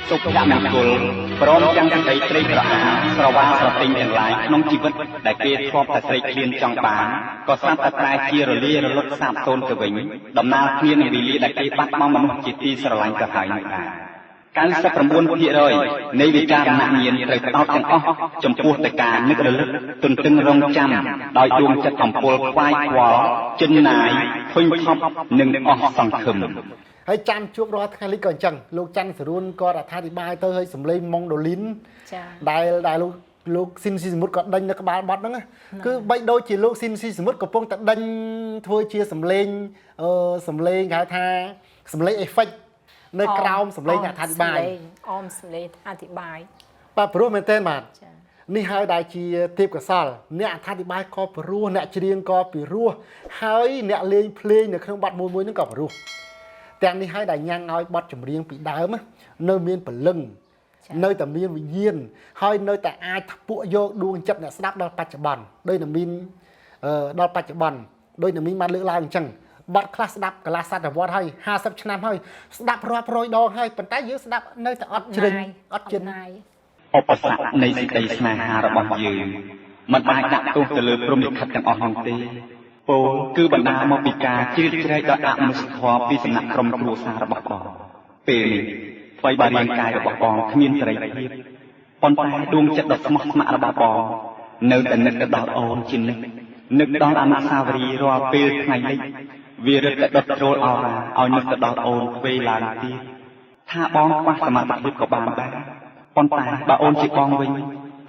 សុភមង្គលព្រមទាំងសេចក្តីត្រេកត្រអាលស្រវាស្រទិញទាំងឡាយក្នុងជីវិតដែលគេធ្លាប់តែស្រេកឃ្លានចង់បានក៏ស្រាប់តែប្រែជារលាយរលត់សាបសូន្យទៅវិញដំណើរគ្នានឹងវេលាដែលគេបាត់បង់មនុស្សជាទីស្រឡាញ់ទៅហើយនោះដែរ99% នៃវិចារណញ្ញាណត្រូវផ្ដោតទាំងអស់ចំពោះតែការនឹករលឹកទន្ទឹងរង់ចាំដោយដួងចិត្តអំពល់ខ្វាយខ្វល់ចិនណាយធុញថប់និងអស់សង្ឃឹមហើយចាំជួបរាល់ថ្ងៃនេះក៏អញ្ចឹងលោកច័ន្ទសរួនក៏អត្ថាធិប្បាយទៅឲ្យសំឡេងម៉ុងដូលីនចាដែលលោកស៊ីនស៊ីសមុទ្រក៏ដេញនៅក្បាលបត់ហ្នឹងគឺបីដូចជាលោកស៊ីនស៊ីសមុទ្រកំពុងតែដេញធ្វើជាសំឡេងគេហៅថាសំឡេងអេហ្វិកនៅក្រោមសំឡេងអ្នកអត្ថាធិប្បាយអមសំឡេងអធិប្បាយបាទព្រោះមែនទេបាទនេះហើយដែលជាទេពកោសលអ្នកអត្ថាធិប្បាយក៏ព្រោះអ្នកច្រៀងក៏ពីរោះហើយអ្នកលេងភ្លេងនៅក្នុងបទមួយហ្នឹងក៏ព្រោះទាំងនេះហើយដែលញ៉ាំងឲ្យបទចម្រៀងពីដើមនៅមានពលឹងនៅតែមានវិញ្ញាណហើយនៅតែអាចធ្ពក់យកដួងចិត្តអ្នកស្ដាប់ដល់បច្ចុប្បន្នដោយតែមានដល់បច្ចុប្បន្នដោយតែមានបានលើកឡើងអញ្ចឹងបទខ្លះស្ដាប់កន្លះសតវត្សហើយ50ឆ្នាំហើយស្ដាប់រាប់រយដងហើយប៉ុន្តែយើងស្ដាប់នៅតែអត់ជ្រឹងអត់ជិនឧបសគ្គនៃសេចក្តីស្នេហារបស់យើងមិនអាចដាក់ទោសទៅលើព្រហ្មលិខិតទាំងអស់នោះទេពោលគឺបណ្ដាលមកពីការជ្រៀតជ្រែកដល់អមនុស្សធម៌ពីសំណាក់ក្រុមគ្រួសាររបស់បងពេលនេះថ្មីបារាងកាយរបស់បងគ្មានសេរីភាពប៉ុន្តែដួងចិត្តដ៏ស្មោះស្ម័គ្ររបស់បងនៅតែនឹកទៅដល់អូនជានិច្ចនឹកដល់អនុស្សាវរីយ៍រាល់ពេលថ្ងៃលិចវារឹតតែដុតចូលអរឲ្យនឹកទៅដល់អូនទ្វេឡើងទៀតថាបងខ្វះសមត្ថភាពក៏បានដែរប៉ុន្តែបើអូនជាបងវិញ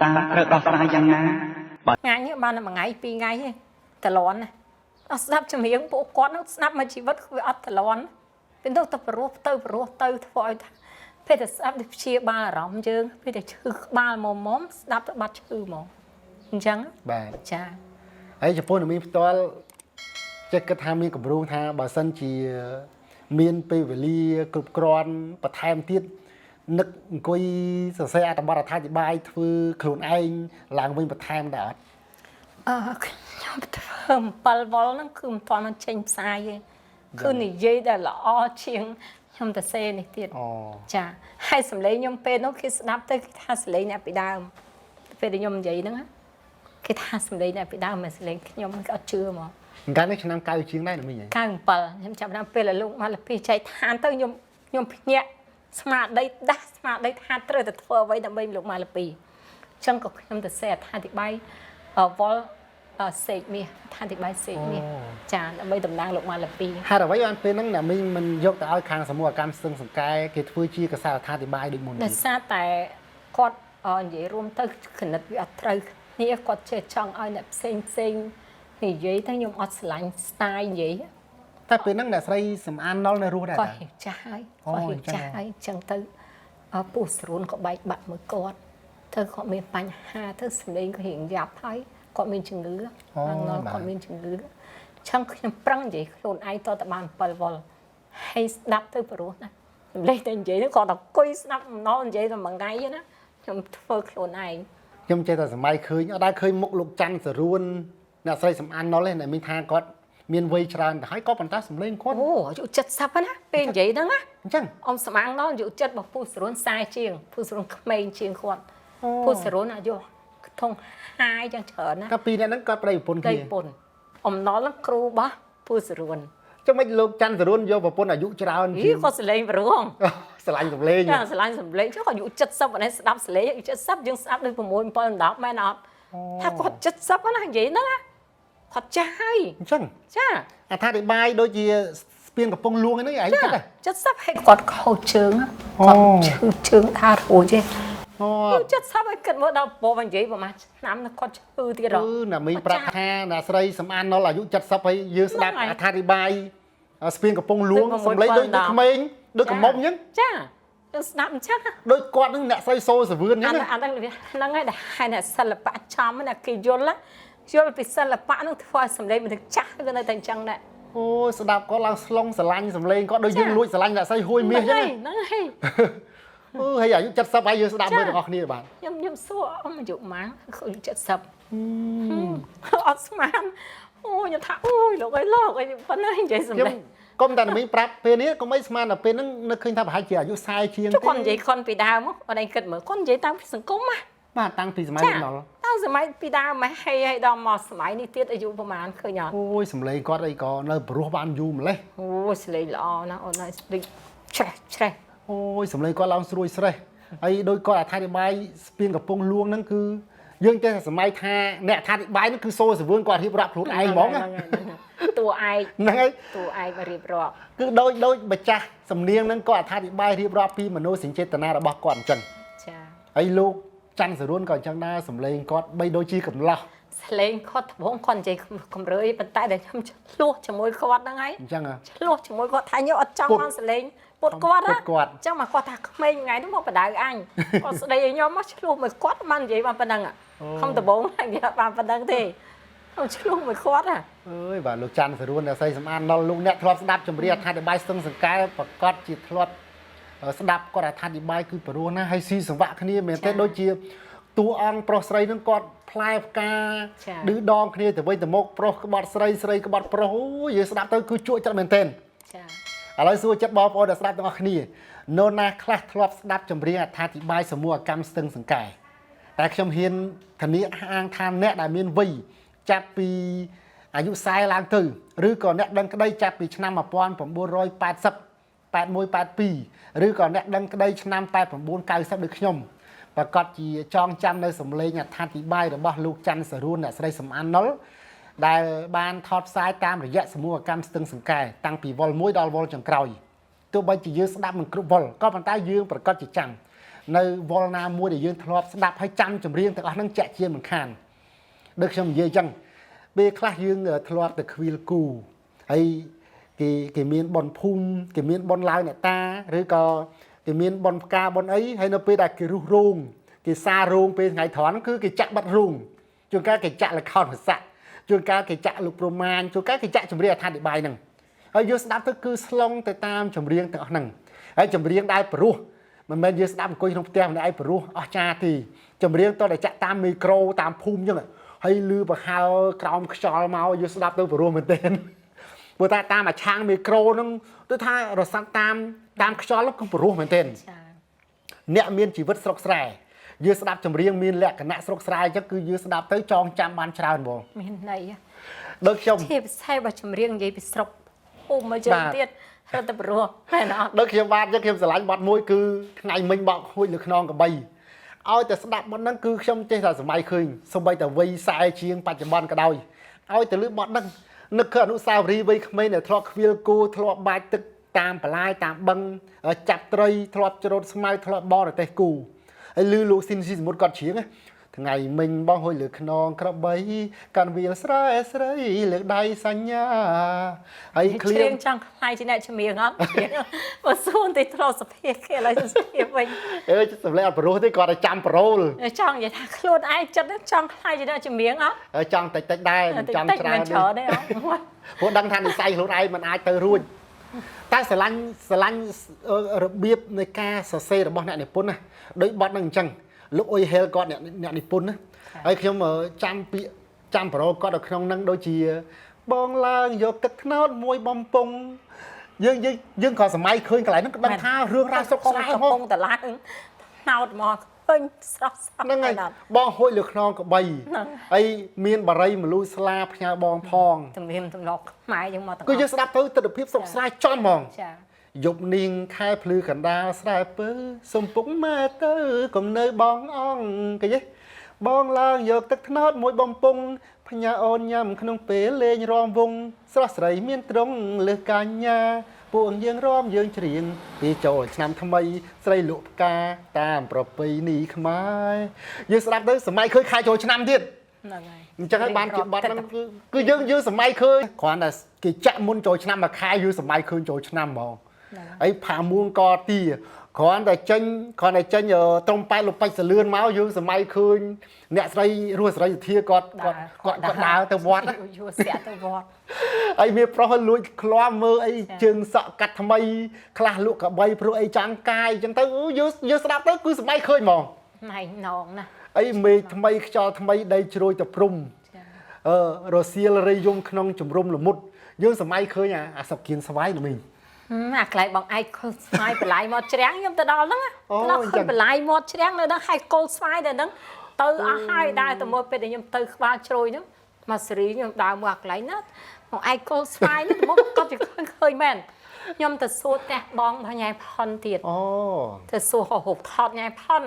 តើត្រូវដោះស្រាយយ៉ាងណាថ្ងៃនេះបានមួយថ្ងៃពីរថ្ងៃទេតលន់អត់ស្ដាប់ចម្រៀងពួកគាត់នោះស្ដាប់មួយជីវិតវាអត់តលន់ពេលទៅព្រោះទៅធ្វើឲ្យពេលតែស្ដាប់ទៅព្យាបាលអារម្មណ៍យើងពេលតែឈឺក្បាលមុំស្ដាប់ទៅបាត់ឈឺហ្មងអញ្ចឹងបាទចាហើយចំពោះមីផ្ទាល់ចិត្តគិតថាមានកម្រងថាបើសិនជាមានពេលវេលាគ្រប់គ្រាន់បន្ថែមទៀតនឹកអង្គុយសរសេរអត្ថបទអត្ថាធិប្បាយធ្វើខ្លួនឯងឡើងវិញបន្ថែមដែរអត់ខ្ញុំធ្វើ7វល់ហ្នឹងគឺមិនទាន់ចេញផ្សាយទេគឺនិយាយតែល្អជាងខ្ញុំទៅសេនេះទៀតចាហើយសម្លេងខ្ញុំពេលនោះគេស្ដាប់ទៅគេថាសម្លេងអ្នកពីដើមពេលដែលខ្ញុំនិយាយហ្នឹងគេថាសម្លេងអ្នកពីដើមមិនសម្លេងខ្ញុំគេអត់ជឿហ្មងកាលនេះឆ្នាំ90ជាងដែរមីង97ខ្ញុំចាប់ដល់ពេលលោកមកលពីចែកឋានទៅខ្ញុំភ្ញាក់ស្មារតីដាស់ស្មារតីថាត្រូវតែធ្វើអ្វីដើម្បីលោកមកលពីអញ្ចឹងក៏ខ្ញុំទៅសេអត្ថាធិប្បាយវល់សេកមាសអត្ថាធិប្បាយសេកមាសចាដើម្បីតំណាងលោកមកលពីហេតុអ្វីបានពេលហ្នឹងអ្នកមីងមិនយកទៅឲ្យខាងសមូហកម្មស្ទឹងសង្កែគេធ្វើជាកសាអត្ថាធិប្បាយដូចមុនដោយសារតែគាត់និយាយរួមទៅគណិតវាអត់ត្រូវគ្នាគាត់ចេះចង់ឲ្យអ្នកផ្សេងនិយាយទៅខ្ញុំអត់ស្រឡាញ់ style និយាយតែពេលហ្នឹងអ្នកស្រីសំអានណុលនៅរស់ដែរគាត់ចាស់ហើយគាត់ចាស់ហើយអញ្ចឹងទៅពូស្រួនក៏បែកបាក់មួយគាត់ទៅគាត់មានបញ្ហាទៅសម្លេងក៏រៀងយ៉ាប់ហើយគាត់មានជំងឺណុលគាត់មានជំងឺឆឹងខ្ញុំប្រឹងនិយាយខ្លួនឯងតតែបាន7វល់ហើយស្ដាប់ទៅព្រោះណាសម្លេងតែនិយាយគាត់តែអង្គុយស្ដាប់ណុលនិយាយតែមួយថ្ងៃណាខ្ញុំធ្វើខ្លួនឯងខ្ញុំចេះតែសម័យឃើញអត់ដែរឃើញមុខលោកច័ន្ទសរួនអ្នកស្រីសំអានណុលទេអ្នកមានថាគាត់មានវ័យច្រើនទៅហើយក៏ប៉ុន្តែសម្លេងគាត់អូអាយុ70ណាពេលនិយាយហ្នឹងណាអញ្ចឹងអ៊ំសំអាងណុលអាយុ70របស់ពូសរុន40ជាងពូសរុនក្មេងជាងគាត់ពូសរុនអាយុធំហាយយ៉ាងច្រើនណាកាលពីអ្នកហ្នឹងគាត់ប្តីប្រពន្ធគ្នាប្រពន្ធអ៊ំណុលគ្រូរបស់ពូសរុនចុះមិនលោកច័ន្ទសរួនយកប្រពន្ធអាយុច្រើនជាងគាត់សលេងព្រោះស្រឡាញ់សម្លេងចាស្រឡាញ់សម្លេងចុះអាយុ70នេះស្ដាប់សលេងអាយុ70យើងស្ដាប់ដូច6 7 10មែនអត់ថាគាត់70ណានិយាយហ្នឹងណាគាត់ចាស់ហើយអញ្ចឹងចាអត្ថាធិប្បាយដូចជាស្ពានកំពង់លួងហ្នឹងឯងគិត70ហើយគាត់ខូចជើងគាត់ជើងថារួចទេ70ហើយគិតមើលដល់ពពនិយាយប្រហែលឆ្នាំគាត់ឈឺទៀតហ៎ណាមីប្រាប់ថាអ្នកស្រីសំអានណុលអាយុ70ហើយយើងស្ដាប់អត្ថាធិប្បាយស្ពានកំពង់លួងសម្លេងដូចក្មេងដូចកំមុំអញ្ចឹងចាយើងស្ដាប់អញ្ចឹងដូចគាត់នឹងអ្នកស្រីសូសវឿនអញ្ចឹងអាហ្នឹងហើយដែលហៅអ្នកសិល្បៈចំណាគេយល់ពីសិល្បៈហ្នឹងធ្វើឲ្យសម្លេងមនុស្សចាស់គឺនៅតែអញ្ចឹងដែរអូស្ដាប់គាត់ឡើងស្លុងស្រឡាញ់សម្លេងគាត់ដូចយើងលួចស្រឡាញ់អ្នកស្រីហួយមាសអញ្ចឹងហ្នឹងហើយអូហើយអាយុ70ហើយយើងស្ដាប់មើលទាំងអស់គ្នាបាទខ្ញុំសួរអ៊ំអាយុម៉ាងអាយុ70អត់ស្មានអូខ្ញុំថាអូយលោកអើយលោកអីប៉ុណ្ណានិយាយសម្លេង កុំតែមីប្រាប់ពេលនេះកុំអីស្មានតែពេលហ្នឹងនឹកឃើញថាប្រហែលជាអាយុ40ជាងទេគាត់និយាយខុនពីដើមមកអត់ឯងគិតមើលគាត់និយាយតាំងពីសង្គមណា បាទតាំងពីសម័យដល់ តាំងសម័យពីដើមមកហើយដល់មកសម័យនេះទៀតអាយុប្រហែលឃើញអត់ អូយសំឡេងគាត់អីក៏នៅព្រោះបានយូរម្លេះ អូសលេងល្អណាស់អូនហើយស្រីច្រេះច្រេះ អូយសំឡេងគាត់ឡើងស្រួយស្រេះហើយដោយគាត់អធិប្បាយស្ពានកំពង់លួងហ្នឹងគឺយើងចេះសម័យថាអ្នកអធិប្បាយហ្នឹងគឺសូសវឿនគាត់រៀបរាប់ខ្លួនឯងហ្មងណា តួឯក ហ្នឹងហើយ តួឯកមករៀបរាប់ គឺដូចម្ចាស់សំនៀងហ្នឹងគាត់អធិប្បាយរៀបរាប់ពីមនោសញ្ចេតនារបស់គាត់អញ្ចឹង ចា ហើយលោកច័ន្ទសរួនក៏អញ្ចឹងដែរសំឡេងគាត់បីដូចជាកំឡោះ ស្លេងគាត់ត្បូងគាត់និយាយកំរើយប៉ុន្តែដែលខ្ញុំឆ្លោះជាមួយគាត់ហ្នឹងហើយ អញ្ចឹង ឆ្លោះជាមួយគាត់ថាខ្ញុំអត់ចង់បានស្លេងពុតគាត់ណា គាត់ អញ្ចឹងមកគាត់ថាក្មេងថ្ងៃនោះមកបដៅអញគាត់ស្ដីឲ្យខ្ញុំមកឆ្លោះមួយគាត់បាននិយាយបានប៉ុណ្ណឹងខ្ញុំត្បូងនិយាយបានប៉ុណ្ណឹងទេខ្ញុំឆ្លោះមួយគាត់ណា អើយបាទលោកច័ន្ទសរួនអ្នកស្រីសំអានដល់លោកអ្នកធ្លាប់ស្ដាប់ចម្រៀងអធិប្បាយស្ទឹងសង្កែប្រកាសជាធ្លាប់ស្ដាប់គាត់អធិប្បាយគឺព្រោះណាហើយស៊ីសង្វាក់គ្នាមែនទេដូចជាតួអង្គប្រុសស្រីនឹងគាត់ផ្លែផ្កាឌឺដងគ្នាទៅវិញទៅមកប្រុសក្បត់ស្រីស្រីក្បត់ប្រុសអូយយើងស្ដាប់ទៅគឺជក់ចិត្តមែនទែន ចា ឥឡូវសួរចិត្តបងប្អូនដែលស្ដាប់ទាំងអស់គ្នានរណាខ្លះធ្លាប់ស្ដាប់ចម្រៀងអធិប្បាយសមូហកម្មស្ទឹងសង្កែតែខ្ញុំហ៊ានធានាអាងថាអ្នកដែលមានវ័យចាប់ពីអាយុ40ឡើងទៅឬក៏អ្នកដឹងក្តីចាប់ពីឆ្នាំ1980 81 82ឬក៏អ្នកដឹងក្តីឆ្នាំ89 90ដូចខ្ញុំប្រកាសជាចងចាំនៅសម្លេងអធិប្បាយរបស់លោកច័ន្ទសរួនអ្នកស្រីសំអានណុលដែលបានថតផ្សាយតាមរយៈសមូហកម្មស្ទឹងសង្កែតាំងពីវល់1ដល់វល់ចុងក្រោយទោះបីជាយើងស្ដាប់មិនគ្រប់វល់ក៏ប៉ុន្តែយើងប្រកាសជាចាំនៅវល់ណាមួយដែលយើងធ្លាប់ស្ដាប់ហើយចាំចម្រៀងទាំងអស់ហ្នឹងជាក់ជាមិនខានដូចខ្ញុំនិយាយអញ្ចឹងពេលខ្លះយើងធ្លាប់ទៅខ្វៀលគូហើយគេមានបនភូមិគេមានបនឡើងអ្នកតាឬក៏គេមានបនផ្កាបនអីហើយនៅពេលដែលគេរុះរោងគេសាររោងពេលថ្ងៃត្រង់គឺគេចាក់បាត់រោងជួនកាលគេចាក់ល្ខោនភាសាជួនកាលគេចាក់លោកប្រមាណជួនកាលគេចាក់ចម្រៀងអធិប្បាយហ្នឹងហើយយើងស្ដាប់ទៅគឺស្លងទៅតាមចម្រៀងទាំងអស់ហ្នឹងហើយចម្រៀងដែលព្រោះមិនមែនយើងស្ដាប់អង្គុយក្នុងផ្ទះម្នាក់ឯងព្រោះអស់ចាទេចម្រៀងតតែចាក់តាមមីក្រូតាមភូមិអញ្ចឹងហើយលឺបហើក្រោមខ្យល់មកយើងស្ដាប់ទៅព្រោះមែនទែនព្រោះតែតាមអាឆាងមីក្រូហ្នឹងទៅថារសាត់តាមខ្យល់គឺព្រោះមែនទែនអ្នកមានជីវិតស្រុកស្រែយើងស្ដាប់ចម្រៀងមានលក្ខណៈស្រុកស្រែអញ្ចឹងគឺយើងស្ដាប់ទៅចងចាំបានច្រើនហ្មងមានន័យ ដូចខ្ញុំ ជាពិសេសបើចម្រៀងនិយាយពីស្រុកភូមិមកយើងទៀតរត់ទៅព្រោះមែនអត់ ដូចខ្ញុំបាទខ្ញុំស្រឡាញ់បទមួយគឺថ្ងៃមិញបោកហួចលើខ្នងកបីឲ្យតែស្ដាប់បទហ្នឹងគឺខ្ញុំចេះតែសម័យឃើញសូម្បីតែវ័យ40ជាងបច្ចុប្បន្នក៏ដោយឲ្យតែលឺបទហ្នឹងនឹកឃើញអនុស្សាវរីយ៍វ័យក្មេងដែលធ្លាប់ខ្វៀលគោធ្លាប់បាចទឹកតាមបន្លាយតាមបឹងចាប់ត្រីធ្លាប់ច្រូតស្មៅធ្លាប់បរទេសគូហើយលឺលោកស៊ីនស៊ីសមុទ្រគាត់ច្រៀងថ្ងៃមិញបងហួយលើខ្នងក្របីកាន់វាលស្រែស្រីលើដៃសញ្ញាហើយឃ្លៀងចង់ខ្លាយជាអ្នកចម្រៀងអត់បើសួនតែធ្លាប់សភាគេឥឡូវសភាវិញអើសម្លេងអត់ប្រុសទេគាត់តែចាំប្រូលចង់និយាយថាខ្លួនឯងចិត្តចង់ខ្លាយជាអ្នកចម្រៀងអត់ចង់តិចដែរមិនចង់ច្រើនទេព្រោះដឹងថានិស័យខ្លួនឯងមិនអាចទៅរួចតែស្រឡាញ់របៀបនៃការសរសេររបស់អ្នកនិពន្ធណាដោយបទហ្នឹងអញ្ចឹងលោកអ៊ុយហេលគាត់អ្នកនិពន្ធណាហើយខ្ញុំចាំពាក្យចាំប្រូលគាត់នៅក្នុងហ្នឹងដូចជាបងឡើងយកទឹកត្នោតមួយបំពង់យើងក៏សម័យឃើញកន្លែងហ្នឹងក៏ដឹងថារឿងរ៉ាវស្រុកស្រែកំពុងតឡើងត្នោតមកឃើញស្រស់ហ្នឹងហើយបងហួយលើខ្នងកបីហើយមានបារីមលូស្លាផ្ញើបងផងទំនៀមទម្លាប់ខ្មែរយើងមកទាំងគឺយើងស្ដាប់ទៅទិដ្ឋភាពស្រុកស្រែចំហ្មងចាយប់នាងខែភ្លឺកណ្ដាលស្រែពើសំពុកម៉ែទៅកុំនៅបងអង្គគេបងឡើងយកទឹកត្នោតមួយបំពង់ផ្ញើអូនញ៉ាំក្នុងពេលលេងរំវង់ស្រស់ស្រីមានត្រង់លើកញ្ញាពួកយើងរំយើងច្រៀងពីចូលឆ្នាំថ្មីស្រីលក់ផ្កាតាមប្រពៃណីខ្មែរយើងស្ដាប់ទៅសម័យឃើញខែចូលឆ្នាំទៀតហ្នឹងហើយអញ្ចឹងហើយបានជាបាត់ហ្នឹងគឺយើងសម័យឃើញគ្រាន់តែគេចាក់មុនចូលឆ្នាំមួយខែយើងសម័យឃើញចូលឆ្នាំហ្មងហើយផាមួងកទីគ្រាន់តែចេញត្រំប៉ែតលោកពេជ្រសលឿនមកយើងសម័យឃើញអ្នកស្រីរស់សេរីសុធាគាត់ដើរទៅវត្តយូរស្រាក់ទៅវត្តហើយមានប្រុសលួចក្លំមើលអីជើងសក់កាត់ថ្មីខ្លះលក់កបីព្រោះអីចាំងកាយអញ្ចឹងទៅយើងស្ដាប់ទៅគឺសម័យឃើញហ្មងណៃណងណាអីមេឃថ្មីខ្យល់ថ្មីដីជ្រោយទៅព្រំរសៀលរៃយំក្នុងជំរុំល្មុត dương sầm mai khơi nhà sập kiến sầm vai của mình lại bằng ai xoay phải lại một tráng nhưng ta đo lắm nó khơi phải lại một tráng nữa đó hai cô xoay rồi đó từ hai đai từ một bên để nhưng từ ba trôi nữa mà xử lý nhưng đào mặc lấy nó còn ai cô xoay nữa một con thì khơi men nhưng từ xua tẹt bong vào nhà phun thiệt từ xua hộp thọt nhà phun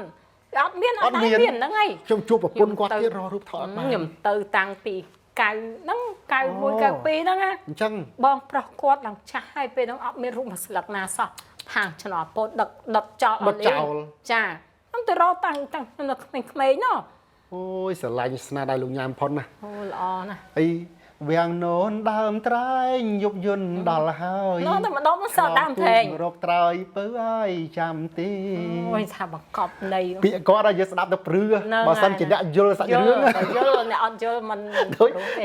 ót miên đó ngay trong chụp một quân quạt tiết ro rụp thọt nhưng từ tăng pì cài nắng cài mùi cài pì đó nghe chăng bong pro quạt làm cha hai pì nó ót miên rụp mà sặc na sọ hàng cho nó bột đập chọ bột chảo cha nó từ ro tăng nó mình mấy nó ôi sợ lại sna đại lục nhàm phun nè ôi lọ nè ấy Viang nón đam trái dục duyên đào hơi nó mà đó nó sợ đam thèn rọc trái bớ ai chăm tì ôi sao bằng cọp này bị có ra giờ đạp đập rưa bà sân chỉ đã dơ sạch rương dơ này ăn dơ mình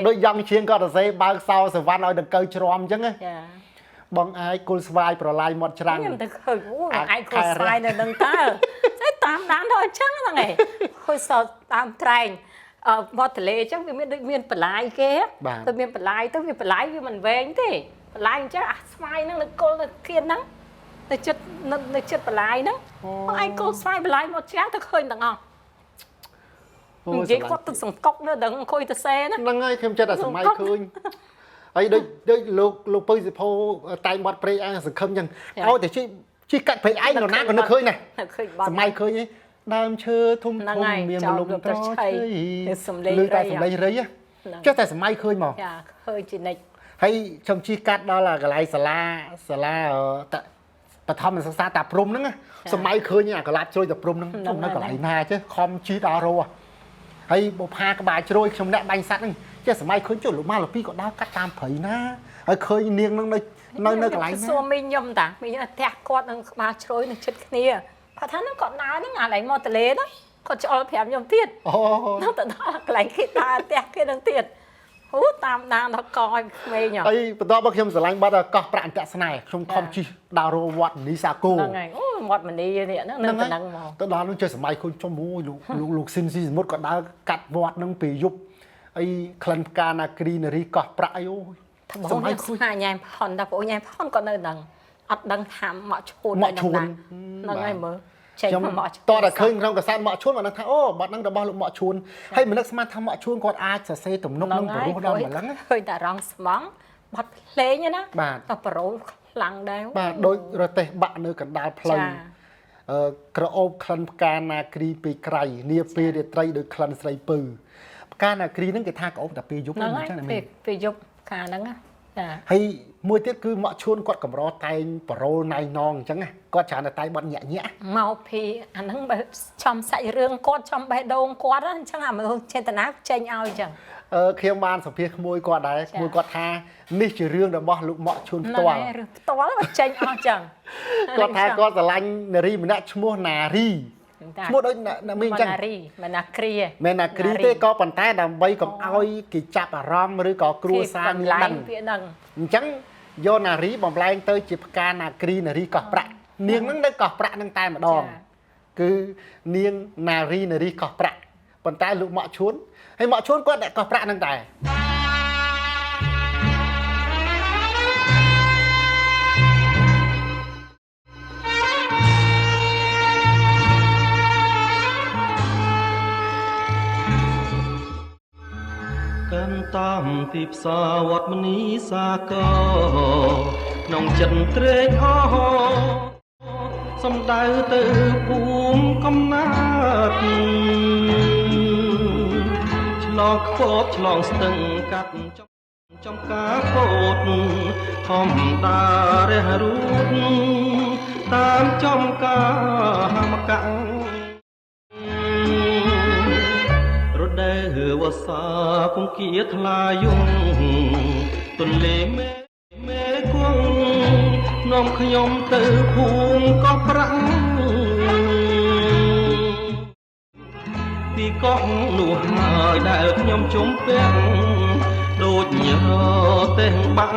đôi dòng chiên có thể bao sau sẽ van nói được câu tròn chứ nghe bằng ai cô svai pro lai một trăng nhưng mà khởi ai cô svai này đừng ta thế tám đám thôi chắc là ngày khôi sợ tám train vọt lệ chắc vì miền bờ lai kia từ miền bờ lai tới miền bờ lai vì mình về như thế bờ lai chắc svai nó cô là kiên nắng nó chết bờ lai đó ai cô svai bờ lai một tráng tôi khơi đằng nào chỉ có từng sòng cốc nữa đừng khơi từ xe đó đằng ngay thêm chết là sòng mai khơi ấy đây lục bây giờ phô tay bọt pre ăn sừng khâm nhân ôi thì chỉ cắt phải anh rồi nát còn nó khơi này sòng mai khơi ấy đam chơ thung miền lục đó chơi lưới ta sòng đây rấy á chắc tại sòng mai khơi mà khơi chỉ này hay trong chi cắt đó là cái này sả laแต่ทอมมันซาตาพรมนั่งสมัยเคยเนี่ยก็รับช่วยแต่พรมนั่งพรมนั่งก็ไหลนาใช่คอมชีดาโร่ให้บุพากระบายช่วยชมแดดใบสัตว์นั่งใช่สมัยเคยจุดหลุมมาหลุมพี่ก็ได้กัดตามเผยนะเคยเนียงนั่งnơi cái này xua mi nhom ta mi tẹt quạtนั่งมาช่วยนั่งชิดนี่พอท่านนั่งกอดน้านั่งอะไรมอเตอร์เลสนะก็จะเอาแผลยมเตี้ยนั่งแต่นั่งไหลขี้ตาแตกขี้นั่งเตี้ยตามนางเขาคอยเมย์เนี่ยไอ้ปตอบางคำสลายบัดก็ประอันจะสนายชมคอมชีดาววัดนิสาโก้นั่งไงวัดมันดีเนี่ยนั่งนั่งมองตอนนั้นเจอสมัยคนชมมูลูกซินซีสมดก็ได้กัดวัดนั่งปียุบไอ้คลันกานาครีนรีก็ประยุสมัยคุณหายายพอนแต่โอ้ยายพอนก็เนินดังอัดดังทำหมอชนนั่งไงเมื่อตอนแต่เคยเรากับสารหมอชวนมานั่งท่าโอ้บัดนั่งแต่บ้านลูกหมอชวนให้มันนักสมาทำหมอชวนก่อนอาจะเซตุ่มนกนั่งปรูดำเหมือนนั้นเคยแต่รองสมองบัดเละเนี่ยนะแต่ปรูหลังได้โดยเราเตะบะเนื้อกันดาพลังกระโอบคลันกานาครีปีไกรเนียปีเดตไรโดยคลันไซปือกานาครีนั่งจะท่ากระโอบแต่ปียุบนั่นใช่ไหมปียุบกานั่งให้มวยเตี้ยคือหมอชวนกอดกับรอไตปโรนายนองจังไงกอดฉานไตบอลแย่เมาพีอันนั้นแบบชมใส่เรื่องกอดชมไปโดนกอดนั่นจังอ่ะมันเจตนาเจนเอาจังเขียมบานสเปียขโมยกอดได้ขโมยกอดท่านี่คือเรื่องเดบอลูกหมอชวนตัวแล้วมันเจนเอาจังกอดท่ากอดสลันนารีมันน่ะชั่วโมงนารีชั่วโมงโดยนามีจังมันนาครีมันนาครีเต้ก็ปันแต่ดำใบกับเอากิจับอารมณ์หรือก็ครัวซานดังจังโยนารีบอมแรงเตยจิบกานาครีนารีกอประเนียงนั่งได้กอประนั่งตายมาดองคือเนียงนารีกอประปันแต่ลูกหมอชวนให้หมอชวนก็ได้กอประนั่งตายกันตามที่สาวัดมณีสากอน้องจันเตรงอ้อสำได้เตอภูมิกำนัดฉลองโคบฉลองสตึงกัดจอมกาโคดทอมตาเรหรูตามจอมกามกังได้เหือว่าสาคงเกียรทลายุงต้นเลเมกวงน้อมขยมเตอภูมิก็ปรังปีก้องหนูหายได้ขยมจมเป้งโดดเหยอเต้งบัง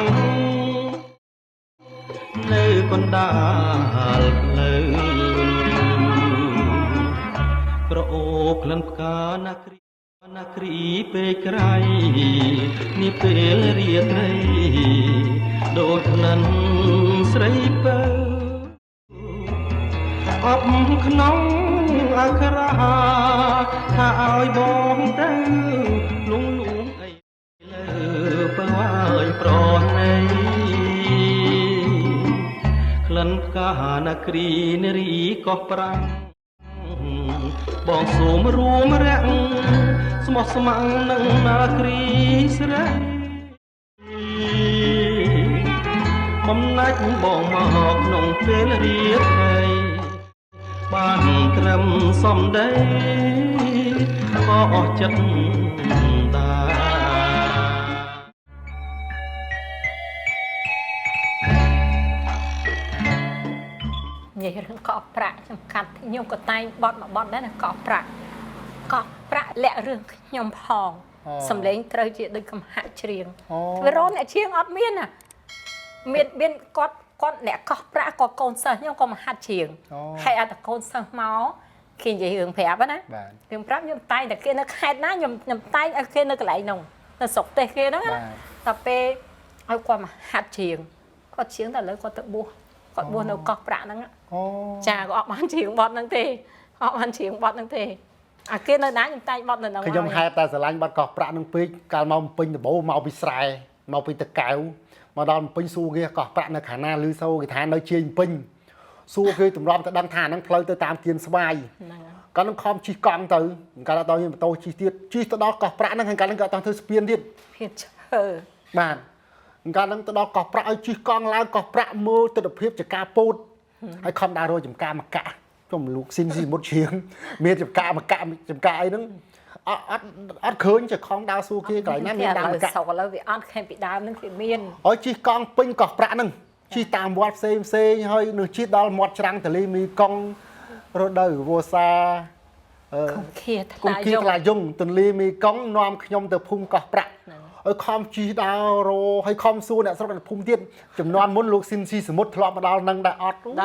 ในคนดาลเลยกระโอบคลันกานาครี នាគ្រីពេកក្រៃនេះពេលរាត្រីដូចនឹងស្រីពើអបក្នុងអក្សរាថាឲ្យបងទៅលងលួងអីលើបើឲ្យប្រណីក្លិនផ្កានាគ្រីនារីកោះប្រាំងបងសូមរួមរាក់ស្មោះស្ម័គ្រនឹងនាគ្រីស្រីបំណាច់បងមកក្នុងពេលរាត្រីបានត្រឹមសំដីក៏អស់ចិត្តដែរនិយាយរឿងកក់ប្រាក់ខ្ញុំកាត់ខ្ញុំក៏តែងបត់មួយបត់ដែរណាកក់ប្រាក់លាក់រឿងខ្ញុំផងសំឡេងត្រូវជាដូចកំហាក់ច្រៀងវារនអ្នកច្រៀងអត់មានណាមានគាត់អ្នកកោះប្រាក់ក៏កូនសិស្សខ្ញុំក៏មកហាត់ច្រៀងហើយអត់តែកូនសិស្សមកគេនិយាយរឿងប្រាប់ណាខ្ញុំប្រាប់ខ្ញុំតែងតែគេនៅខេត្តណាខ្ញុំតែងឲ្យគេនៅកន្លែងនោះនៅស្រុកទេសគេហ្នឹងដល់ពេលឲ្យគាត់មកហាត់ច្រៀងគាត់ច្រៀងតែឥឡូវគាត់ទៅបួសគាត់បួសនៅកោះប្រាក់ហ្នឹងចាក៏អត់បានច្រៀងបទហ្នឹងទេអត់បានច្រៀងបទហ្នឹងទេអាគេនៅណាខ្ញុំតែងបត់នៅហ្នឹងខ្ញុំហេតុតែស្រឡាញ់បត់កោះប្រាក់នឹងពេកកាលមកពេញដបោមកពីស្រែមកពីតកៅមកដល់ពេញសួរគេកោះប្រាក់នៅខាងណាឮសូគេថានៅជាយពេញសួរគេទម្រាំទៅដឹងថាហ្នឹងផ្លូវទៅតាមទៀនស្វាយកាលនឹងខំជិះកង់ទៅកាលដល់យើងម៉ូតូជិះទៀតជិះទៅដល់កោះប្រាក់ហ្នឹងហើយកាលហ្នឹងក៏អត់ធ្វើស្ពានទៀតភាពឈើបាទកាលហ្នឹងទៅដល់កោះប្រាក់ឲ្យជិះកង់ឡើងកោះប្រាក់មើលទិដ្ឋភាពចកាពោតហើយខំដើររកចំការមកកាខ្ញុំលោកស៊ីនស៊ីមុតជាងមានចំការមកកាចំការអីហ្នឹងអត់ឃើញចេះខំដើរសួរគេកន្លែងណាមានដើរមកកាស្រុកឥឡូវវាអត់ខែពីដើមហ្នឹងគេមានឲ្យជិះកង់ពេញកោះប្រាក់ហ្នឹងជិះតាមវត្តផ្សេងហើយនឹងជិះដល់មាត់ច្រាំងទន្លេមីកុងរដូវវស្សាគុំខៀថ្លាយងទន្លេមីកុងនាំខ្ញុំទៅភូមិកោះប្រាក់ឲ្យខំជិះដើររហើយខំសួរអ្នកស្រុកភូមិទៀតចំនួនមុនលោកស៊ីនស៊ីសមុទ្រធ្លាប់មកដល់នឹងដែរអត់ដ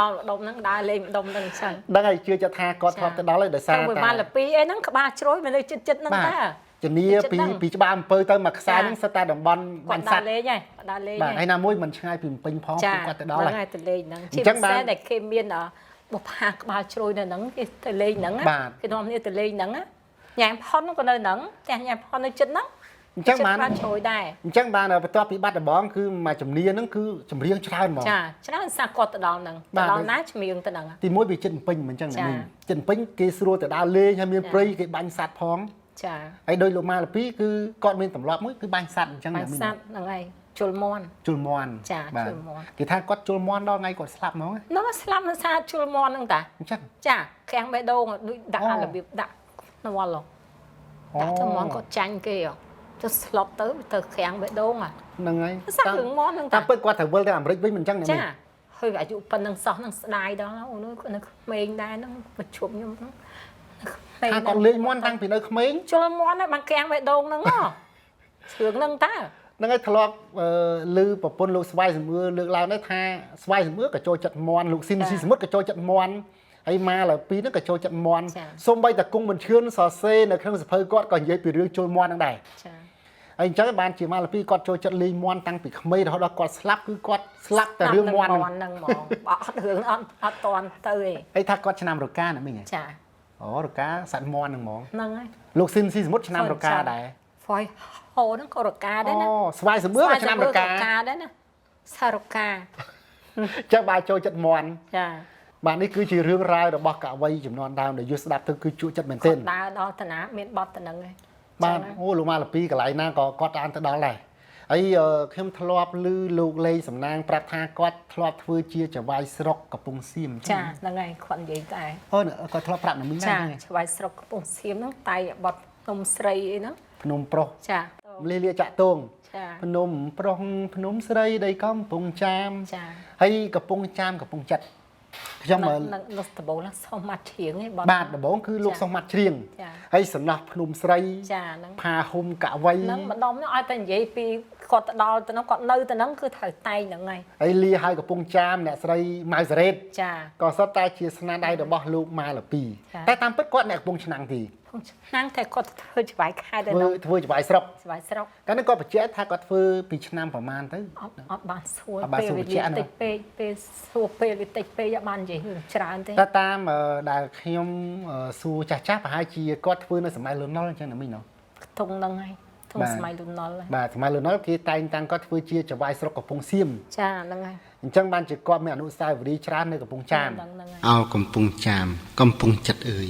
ល់ដុំហ្នឹងដើរលេងដុំហ្នឹងចឹងដឹងហើយជឿថាគាត់ធ្លាប់ទៅដល់ហើយដោយសារតែបានលពីអីហ្នឹងក្បាលជ្រោយមកនៅចិត្តហ្នឹងតាជំនាពីច្បារអំពើទៅមកខ្សែហ្នឹងសិតតែតំបន់បាញ់សัตว์លេងហើយដើរលេងបាទហើយណាមួយមិនឆ្ងាយពីពេញផងគាត់ទៅដល់ហើយទៅលេងហ្នឹងជាពិសេសតែគេមានបុផាក្បាលជ្រោយនៅហ្នឹងគេទៅលេងហ្នឹងគេនាំគ្នាទៅលេងហ្នឹងញ៉ាំផុនក៏នៅហ្នឹងផ្ទះញ៉ាំផុននៅចិត្តហ្នឹងអញ្ចឹងបានជ្រោយដែរអញ្ចឹងបានបន្ទាប់ពីបាត់ដំបងគឺមួយជំនាញហ្នឹងគឺចម្រៀងច្រើនហ្មងចាច្រើនសាគាត់ទៅដល់ហ្នឹងទៅដល់ណាចម្រៀងទៅហ្នឹងទីមួយវាចិត្តពេញមិនអញ្ចឹងនេះចិត្តពេញគេស្រួលទៅដើរលេងហើយមានព្រៃគេបាញ់សัตว์ផងចាហើយដោយលោកម៉ាលពីគឺគាត់មានទម្លាប់មួយគឺបាញ់សัตว์អញ្ចឹងបាញ់សัตว์ហ្នឹងហើយជុលមន់ចាជុលមន់គេថាគាត់ជុលមន់ដល់ថ្ងៃគាត់ស្លាប់ហ្មងនោះស្លាប់នៅសារជុលមន់ហ្នឹងតាអញ្ចឹងចាខាំងបេះដូងដូចដាក់របៀបដាក់នវល់ដាក់ទៅមន់គាត់ចាញ់គេទៅស្លប់ទៅខាំងបេះដូងហ្នឹងហើយសាក់រឿងមន់ហ្នឹងតាពិតគាត់ត្រូវវិលទៅអាមេរិកវិញមិនអញ្ចឹងចាហើយអាយុប៉ុណ្្នឹងសោះហ្នឹងស្ដាយដល់អូនគាត់នៅក្មេងដែរហ្នឹងប្រជុំខ្ញុំហ្នឹងថាគាត់លេងមន់តាំងពីនៅក្មេងជុលមន់ហើយបានខាំងបេះដូងហ្នឹងជឿងហ្នឹងតាហ្នឹងហើយធ្លាប់ឮប្រពន្ធលោកស្វាយសំអឿលើកឡើងដែរថាស្វាយសំអឿក៏ចូលចិត្តមន់លោកស៊ីនស៊ីសមុទ្រក៏ចូលចិត្តមន់ហើយម៉ាឡៅពីហ្នឹងក៏ចូលចិត្តមន់សូម្បីតែគង់មិនឈឿនសរសេរនៅក្នុងសភៅគាត់ក៏និយាយពីរឿងជុលមន់ហ្នឹងដែរចាហើយអញ្ចឹងបានជាម៉ាឡៅពីគាត់ចូលចិត្តលេងមន់តាំងពីក្មេងរហូតដល់គាត់ស្លាប់គឺគាត់ស្លាប់តែរឿងមន់ហ្នឹងហ្មងអត់រឿងអត់តន់ទៅទេហើយថាគាត់ឆ្នាំរកាណាមិញចាអូរកាសัตว์មន់ហ្នឹងហ្មងហ្នឹងហើយលោកស៊ីនស៊ីសមុទ្រឆ្នាំរកាដែរហ្វយហូហ្នឹងក៏រកាដែរណាអូស្វាយសំអឿក៏ឆ្នាំរកាដែរណាសារកាចឹងបានចូលចិត្តមន់ចាបាទនេះគឺជារឿងរ៉ាវរបស់កវីចំនួនដើមដែលយល់ស្ដាប់ទៅគឺជក់ចិត្តមែនទែនដើរដល់តាណាមានបត់ទៅនឹងហើយបាទអូលោកម៉ាឡពីកន្លែងណាក៏គាត់អានទៅដល់ដែរហើយខ្ញុំធ្លាប់ឮលោកលេងសំណាងប្រាប់ថាគាត់ធ្លាប់ធ្វើជាចៅហ្វាយស្រុកកំពង់សៀមចាហ្នឹងហើយគាត់និយាយតែអូគាត់ធ្លាប់ប្រាប់នៅមិញដែរចាចៅហ្វាយស្រុកកំពង់សៀមហ្នឹងតែបត់ភ្នំស្រីអីហ្នឹងភ្នំប្រុសចាលាលាចាក់តងភ្នំប្រុសភ្នំស្រីដីកំពង់ចាមចាហើយកំពង់ចាមកំពង់ចិត្តខ្ញុំមើលនៅដំបងសុំមាត់ជ្រៀងឯងបាទដំបងគឺលោកសុំមាត់ជ្រៀងហើយសំណោះភ្នំស្រីចាហ្នឹងផាហុំកវីហ្នឹងម្ដុំហ្នឹងឲ្យតែនិយាយពីក គាត់ទៅដល់ទៅនោះគាត់នៅទៅហ្នឹងគឺត្រូវតែងហ្នឹងហើយហើយលាហើយកំពុងចាមអ្នកស្រីម៉ៅសារ៉េតចាក៏សុទ្ធតែជាស្នាដៃរបស់លោកម៉ាឡាពីតែតាមពិតគាត់អ្នកកំពុងឆ្នាំងទីឆ្នាំងតែគាត់ធ្វើច្បាយខែទៅនោះធ្វើច្បាយស្រុកតែនេះគាត់បញ្ជាក់ថាគាត់ធ្វើពីឆ្នាំប្រហែលទៅអត់បានស្រួលពេលវាតិចពេកពេលស្រួលពេលវាតិចពេកអត់បាននិយាយច្រើនទេតែតាមដែលខ្ញុំសួរចាស់ប្រហែលជាគាត់ធ្វើនៅសម័យលន់ណុលអញ្ចឹងណាមីណូធំហ្នឹងហើយធំសម័យលន់ណុលបាទសម័យលន់ណុលគេតែងតាំងគាត់ធ្វើជាច្បាយស្រុកកំពង់សៀមចាហ្នឹងហើយអញ្ចឹងបានជាគាត់មានអនុស្សាវរីយ៍ច្រើននៅកំពង់ចាមអោកំពង់ចាមកំពង់ចិត្តអើយ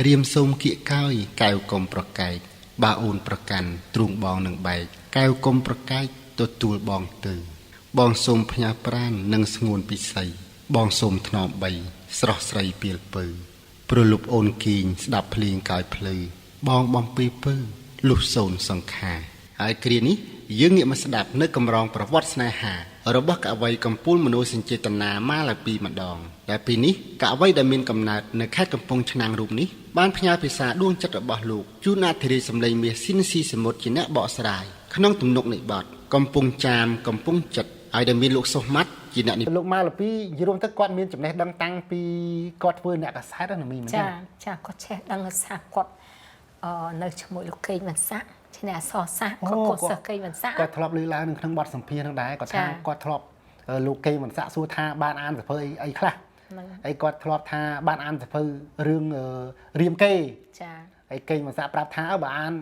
រៀមសូមគៀកកោយកែវកុំប្រកែកបើអូនប្រកាន់ទ្រូងបងនឹងបែកកែវកុំប្រកែកទទួលបងទៅបងសូមផ្ញើប្រាននិងស្ងួនពិសីបងសូមថ្នមបីស្រស់ស្រីពីលពើព្រលុបអូនគីងស្ដាប់ភ្លៀងកាយភ្លឺបងបំពីពើលុះសូនសង្ខាហើយគ្រានេះយើងងាកមកស្ដាប់នៅកម្រងប្រវត្តិស្នេហារបស់កវីកម្ពុជាមនោសញ្ចេតនាម៉ាឡាពីម្ដងតែពីនេះកវីដែលមានកំណើតនៅខេត្តកំពង់ឆ្នាំងរូបនេះបានផ្ញើភាសាដួងចិត្តរបស់លោកជូនអធិរាជសម្លេងមាសស៊ីនស៊ីសមុទ្រជាអ្នកបកស្រាយក្នុងទំនុកនៃបទកំពង់ចាមកំពង់ចិត្តហើយដែលមានលោកសុសម៉ាត់ជាអ្នកលោកម៉ាឡាពីនិយាយរួមទៅគាត់មានចំណេះដឹងតាំងពីគាត់ធ្វើអ្នកកសែតណាមីមែនចាគាត់ចេះដឹងសាគាត់នៅជាមួយលោកកេងវណ្ណស័ក្តិជាអ្នកអសរសាស្ត្រគាត់សិស្សកេងវណ្ណស័ក្តិគាត់ធ្លាប់លើកឡើងនៅក្នុងបទសម្ភាសន៍ហ្នឹងដែរគាត់ថាគាត់ធ្លាប់លោកកេងវណ្ណស័ក្តិសួរថាបានអានសៀវភៅអីខ្លះហើយគាត់ធ្លាប់ថាបានអានសៀវភៅរឿងរាមកេរ្តិ៍ចាហើយកេងវណ្ណស័ក្តិប្រាប់ថាបើអាន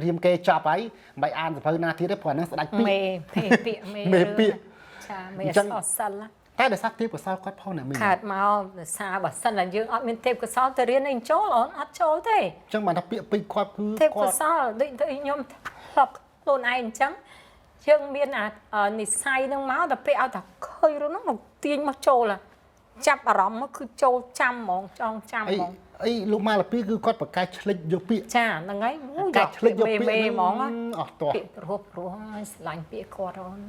រាមកេរ្តិ៍ចប់ហើយមិនអានសៀវភៅណាទៀតទេព្រោះហ្នឹងស្ដាច់ពាក្យមេពាក្យចាមេអសរសិល្ប៍តែដោយសារទេពកោសលគាត់ផងណាមីខាតមកដោយសារបើសិនតែយើងអត់មានទេពកោសលទៅរៀនអីចូលអូនអត់ចូលទេអញ្ចឹងបានថាពាក្យពេចន៍គាត់គឺទេពកោសលដូចខ្ញុំធ្លាប់ខ្លួនឯងអញ្ចឹងយើងមាននិស័យនឹងមកដល់ពេលឲ្យតែឃើញរឿងហ្នឹងមកទាញមកចូលចាប់អារម្មណ៍មកគឺចូលចាំហ្មងចងចាំហ្មងអីលោកម៉ាឡាពីគឺគាត់ប្រកាសឆ្លិចយកពាក្យចាហ្នឹងហើយគាត់ឆ្លិចយកពាក្យហ្មងអស់តោះពាក្យព្រោះហើយស្រឡាញ់ពាក្យគាត់អូន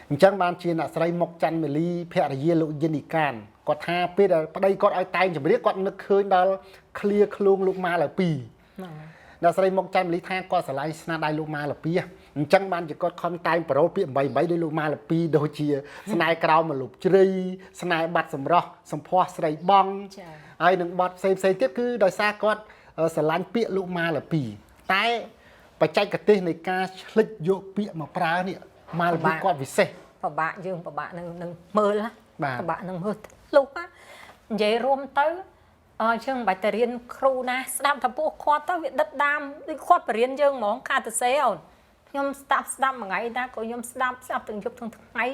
អញ្ចឹងបានជាអ្នកស្រីមុកច័ន្ទមេលីភរិយាលោកយិននីកានគាត់ថាពេលដែលប្តីគាត់ឲ្យតែងជំរាបគាត់នឹកឃើញដល់ឃ្លាឃ្លោងលោកម៉ាឡាពីអ្នកស្រីមុកច័ន្ទមេលីថាគាត់ស្រឡាញ់ស្នាដៃលោកម៉ាឡាពីអញ្ចឹងបានជាគាត់ខំតែងប្រូពាក្យ8ដោយលោកម៉ាឡាពីដូចជាស្នេហ៍ក្រៅមកលុបជ្រៃស្នេហ៍បាត់សម្រស់សម្ផស្សស្រីបងហើយនឹងបទផ្សេងទៀតគឺដោយសារគាត់ស្រឡាញ់ពាក្យលោកម៉ាឡាពីតែបច្ចេកទេសនៃការឆ្លិចយកពាក្យមកប្រើនេះម៉ាឡាពីគាត់វិសេសពិបាកយើងពិបាកនឹងមើលពិបាកនឹងមើលលោកនិយាយរួមទៅយើងមិនបាច់ទៅរៀនគ្រូណាស្ដាប់តែពួកគាត់ទៅវាដិតដាមដូចគាត់បរៀនយើងហ្មងការទៅសេអូនខ្ញុំស្ដាប់មួយថ្ងៃណាក៏ខ្ញុំស្ដាប់ទាំងយប់ទាំងថ្ងៃ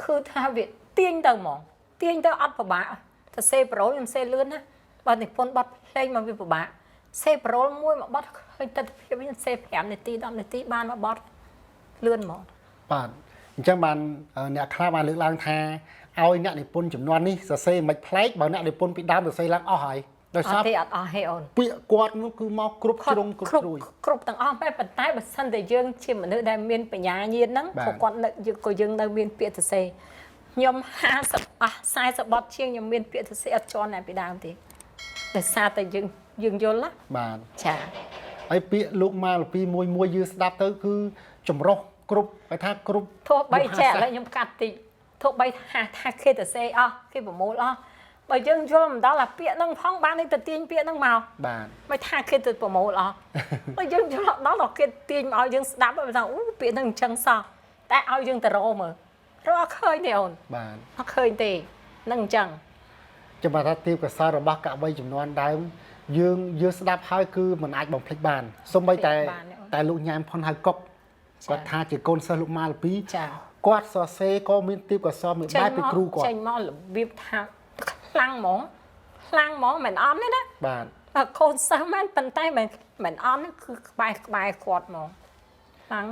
គឺថាវាទាញទៅហ្មងទាញទៅអត់ពិបាកទៅសេប្រូលខ្ញុំសេលឿនណាបើនិពន្ធបទភ្លេងមកវាពិបាកសេប្រូលមួយបទឃើញទិដ្ឋភាពខ្ញុំសេ5នាទី10នាទីបានមួយបទលឿនហ្មងបាទអញ្ចឹងបានអ្នកខ្លះបានលើកឡើងថាឲ្យអ្នកនិពន្ធចំនួននេះសរសេរមិនប្លែកបើអ្នកនិពន្ធពីដើមសរសេរឡើងអស់ហើយដោយសារទេអត់អស់ទេអូនពាក្យគាត់នោះគឺមកគ្រប់ជ្រុងគ្រប់ជ្រួយគ្រប់ទាំងអស់តែប៉ុន្តែបើសិនតែយើងជាមនុស្សដែលមានបញ្ញាញាណហ្នឹងព្រោះគាត់នៅក៏យើងនៅមានពាក្យសរសេរខ្ញុំ40បទជាងខ្ញុំមានពាក្យសរសេរអត់ជាន់តែពីដើមទេដោយសារតែយើងយល់ណាបាទចាហើយពាក្យលោកម៉ាឡាពីមួយយើងស្ដាប់ទៅគឺចម្រុះគ្រប់គេថាគ្រប់ទោះបីចេះឥឡូវខ្ញុំកាត់តិចទោះបីថាគេទៅសេអស់គេប្រមូលអស់បើយើងយល់មិនដល់អាពាក្យហ្នឹងផងបានទៅទាញពាក្យហ្នឹងមកបាទមិនថាគេទៅប្រមូលអស់បើយើងយល់ដល់គេទាញមកឲ្យយើងស្ដាប់បើថាអូពាក្យហ្នឹងអញ្ចឹងសោះតែឲ្យយើងទៅរកមើលរកឃើញទេអូនបាទអត់ឃើញទេហ្នឹងអញ្ចឹងចាំបើថាទេពកោសលរបស់កវីចំនួនដើមយើងស្ដាប់ហើយគឺមិនអាចបំភ្លេចបានសូម្បីតែលោកញ៉ែមផុនហៅកុកគាត់ថាជាកូនសិស្សលោកម៉ាឡាពីគាត់សរសេរក៏មានទេពកោសលមួយបែបពីគ្រូគាត់ចេញមករបៀបថាខ្លាំងហ្មងមិនអន់ទេណាបាទកូនសិស្សមែនប៉ុន្តែមិនអន់គឺក្បែរគាត់ហ្មងខ្លាំង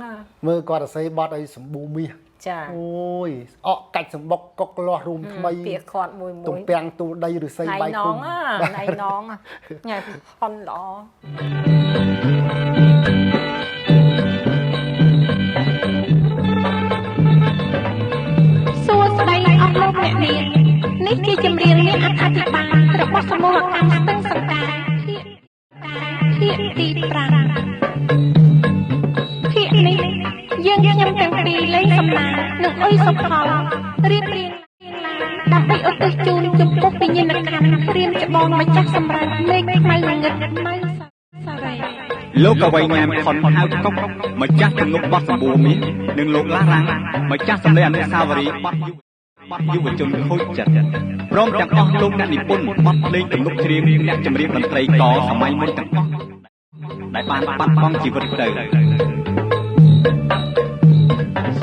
មើលគាត់សរសេរបទអីសម្បូរមាសចាអូយអកកាច់សម្បុកកុកលាស់រួមថ្មីពាក្យគាត់មួយទំពាំងទូលដីឫស្សីបាយគុំណៃណងញ៉ៃផុនល្អសួស្តីអស់លោកអ្នកនាងនេះជាចម្រៀងមានអត្ថបទរបស់សមូហកម្មស្ទឹងសង្ការភាគទី5ភាគនេះយើងខ្ញុំទាំងពីរ អុយសុផលរៀបរៀងដើម្បីឧទ្ទិសជូនចំពោះវិញ្ញាណក្ខន្ធព្រាមច្បងម្ចាស់សម្រាប់មេឃខ្មៅងងឹតនៅសារី លោកកវីញ៉ាំខុនហៅកុកម្ចាស់ទំនុកបោះសម្បូរមាននិងលោកឡារាំងម្ចាស់សម្លេងអនុស្សាវរីយ៍បទយុវជនខូចចិត្តព្រមទាំងអស់លោកអ្នកនិពន្ធបទភ្លេងទំនុកច្រៀងអ្នកចម្រៀងតន្ត្រីកសម័យមុនទាំងអស់ដែលបានបាត់បង់ជីវិតទៅ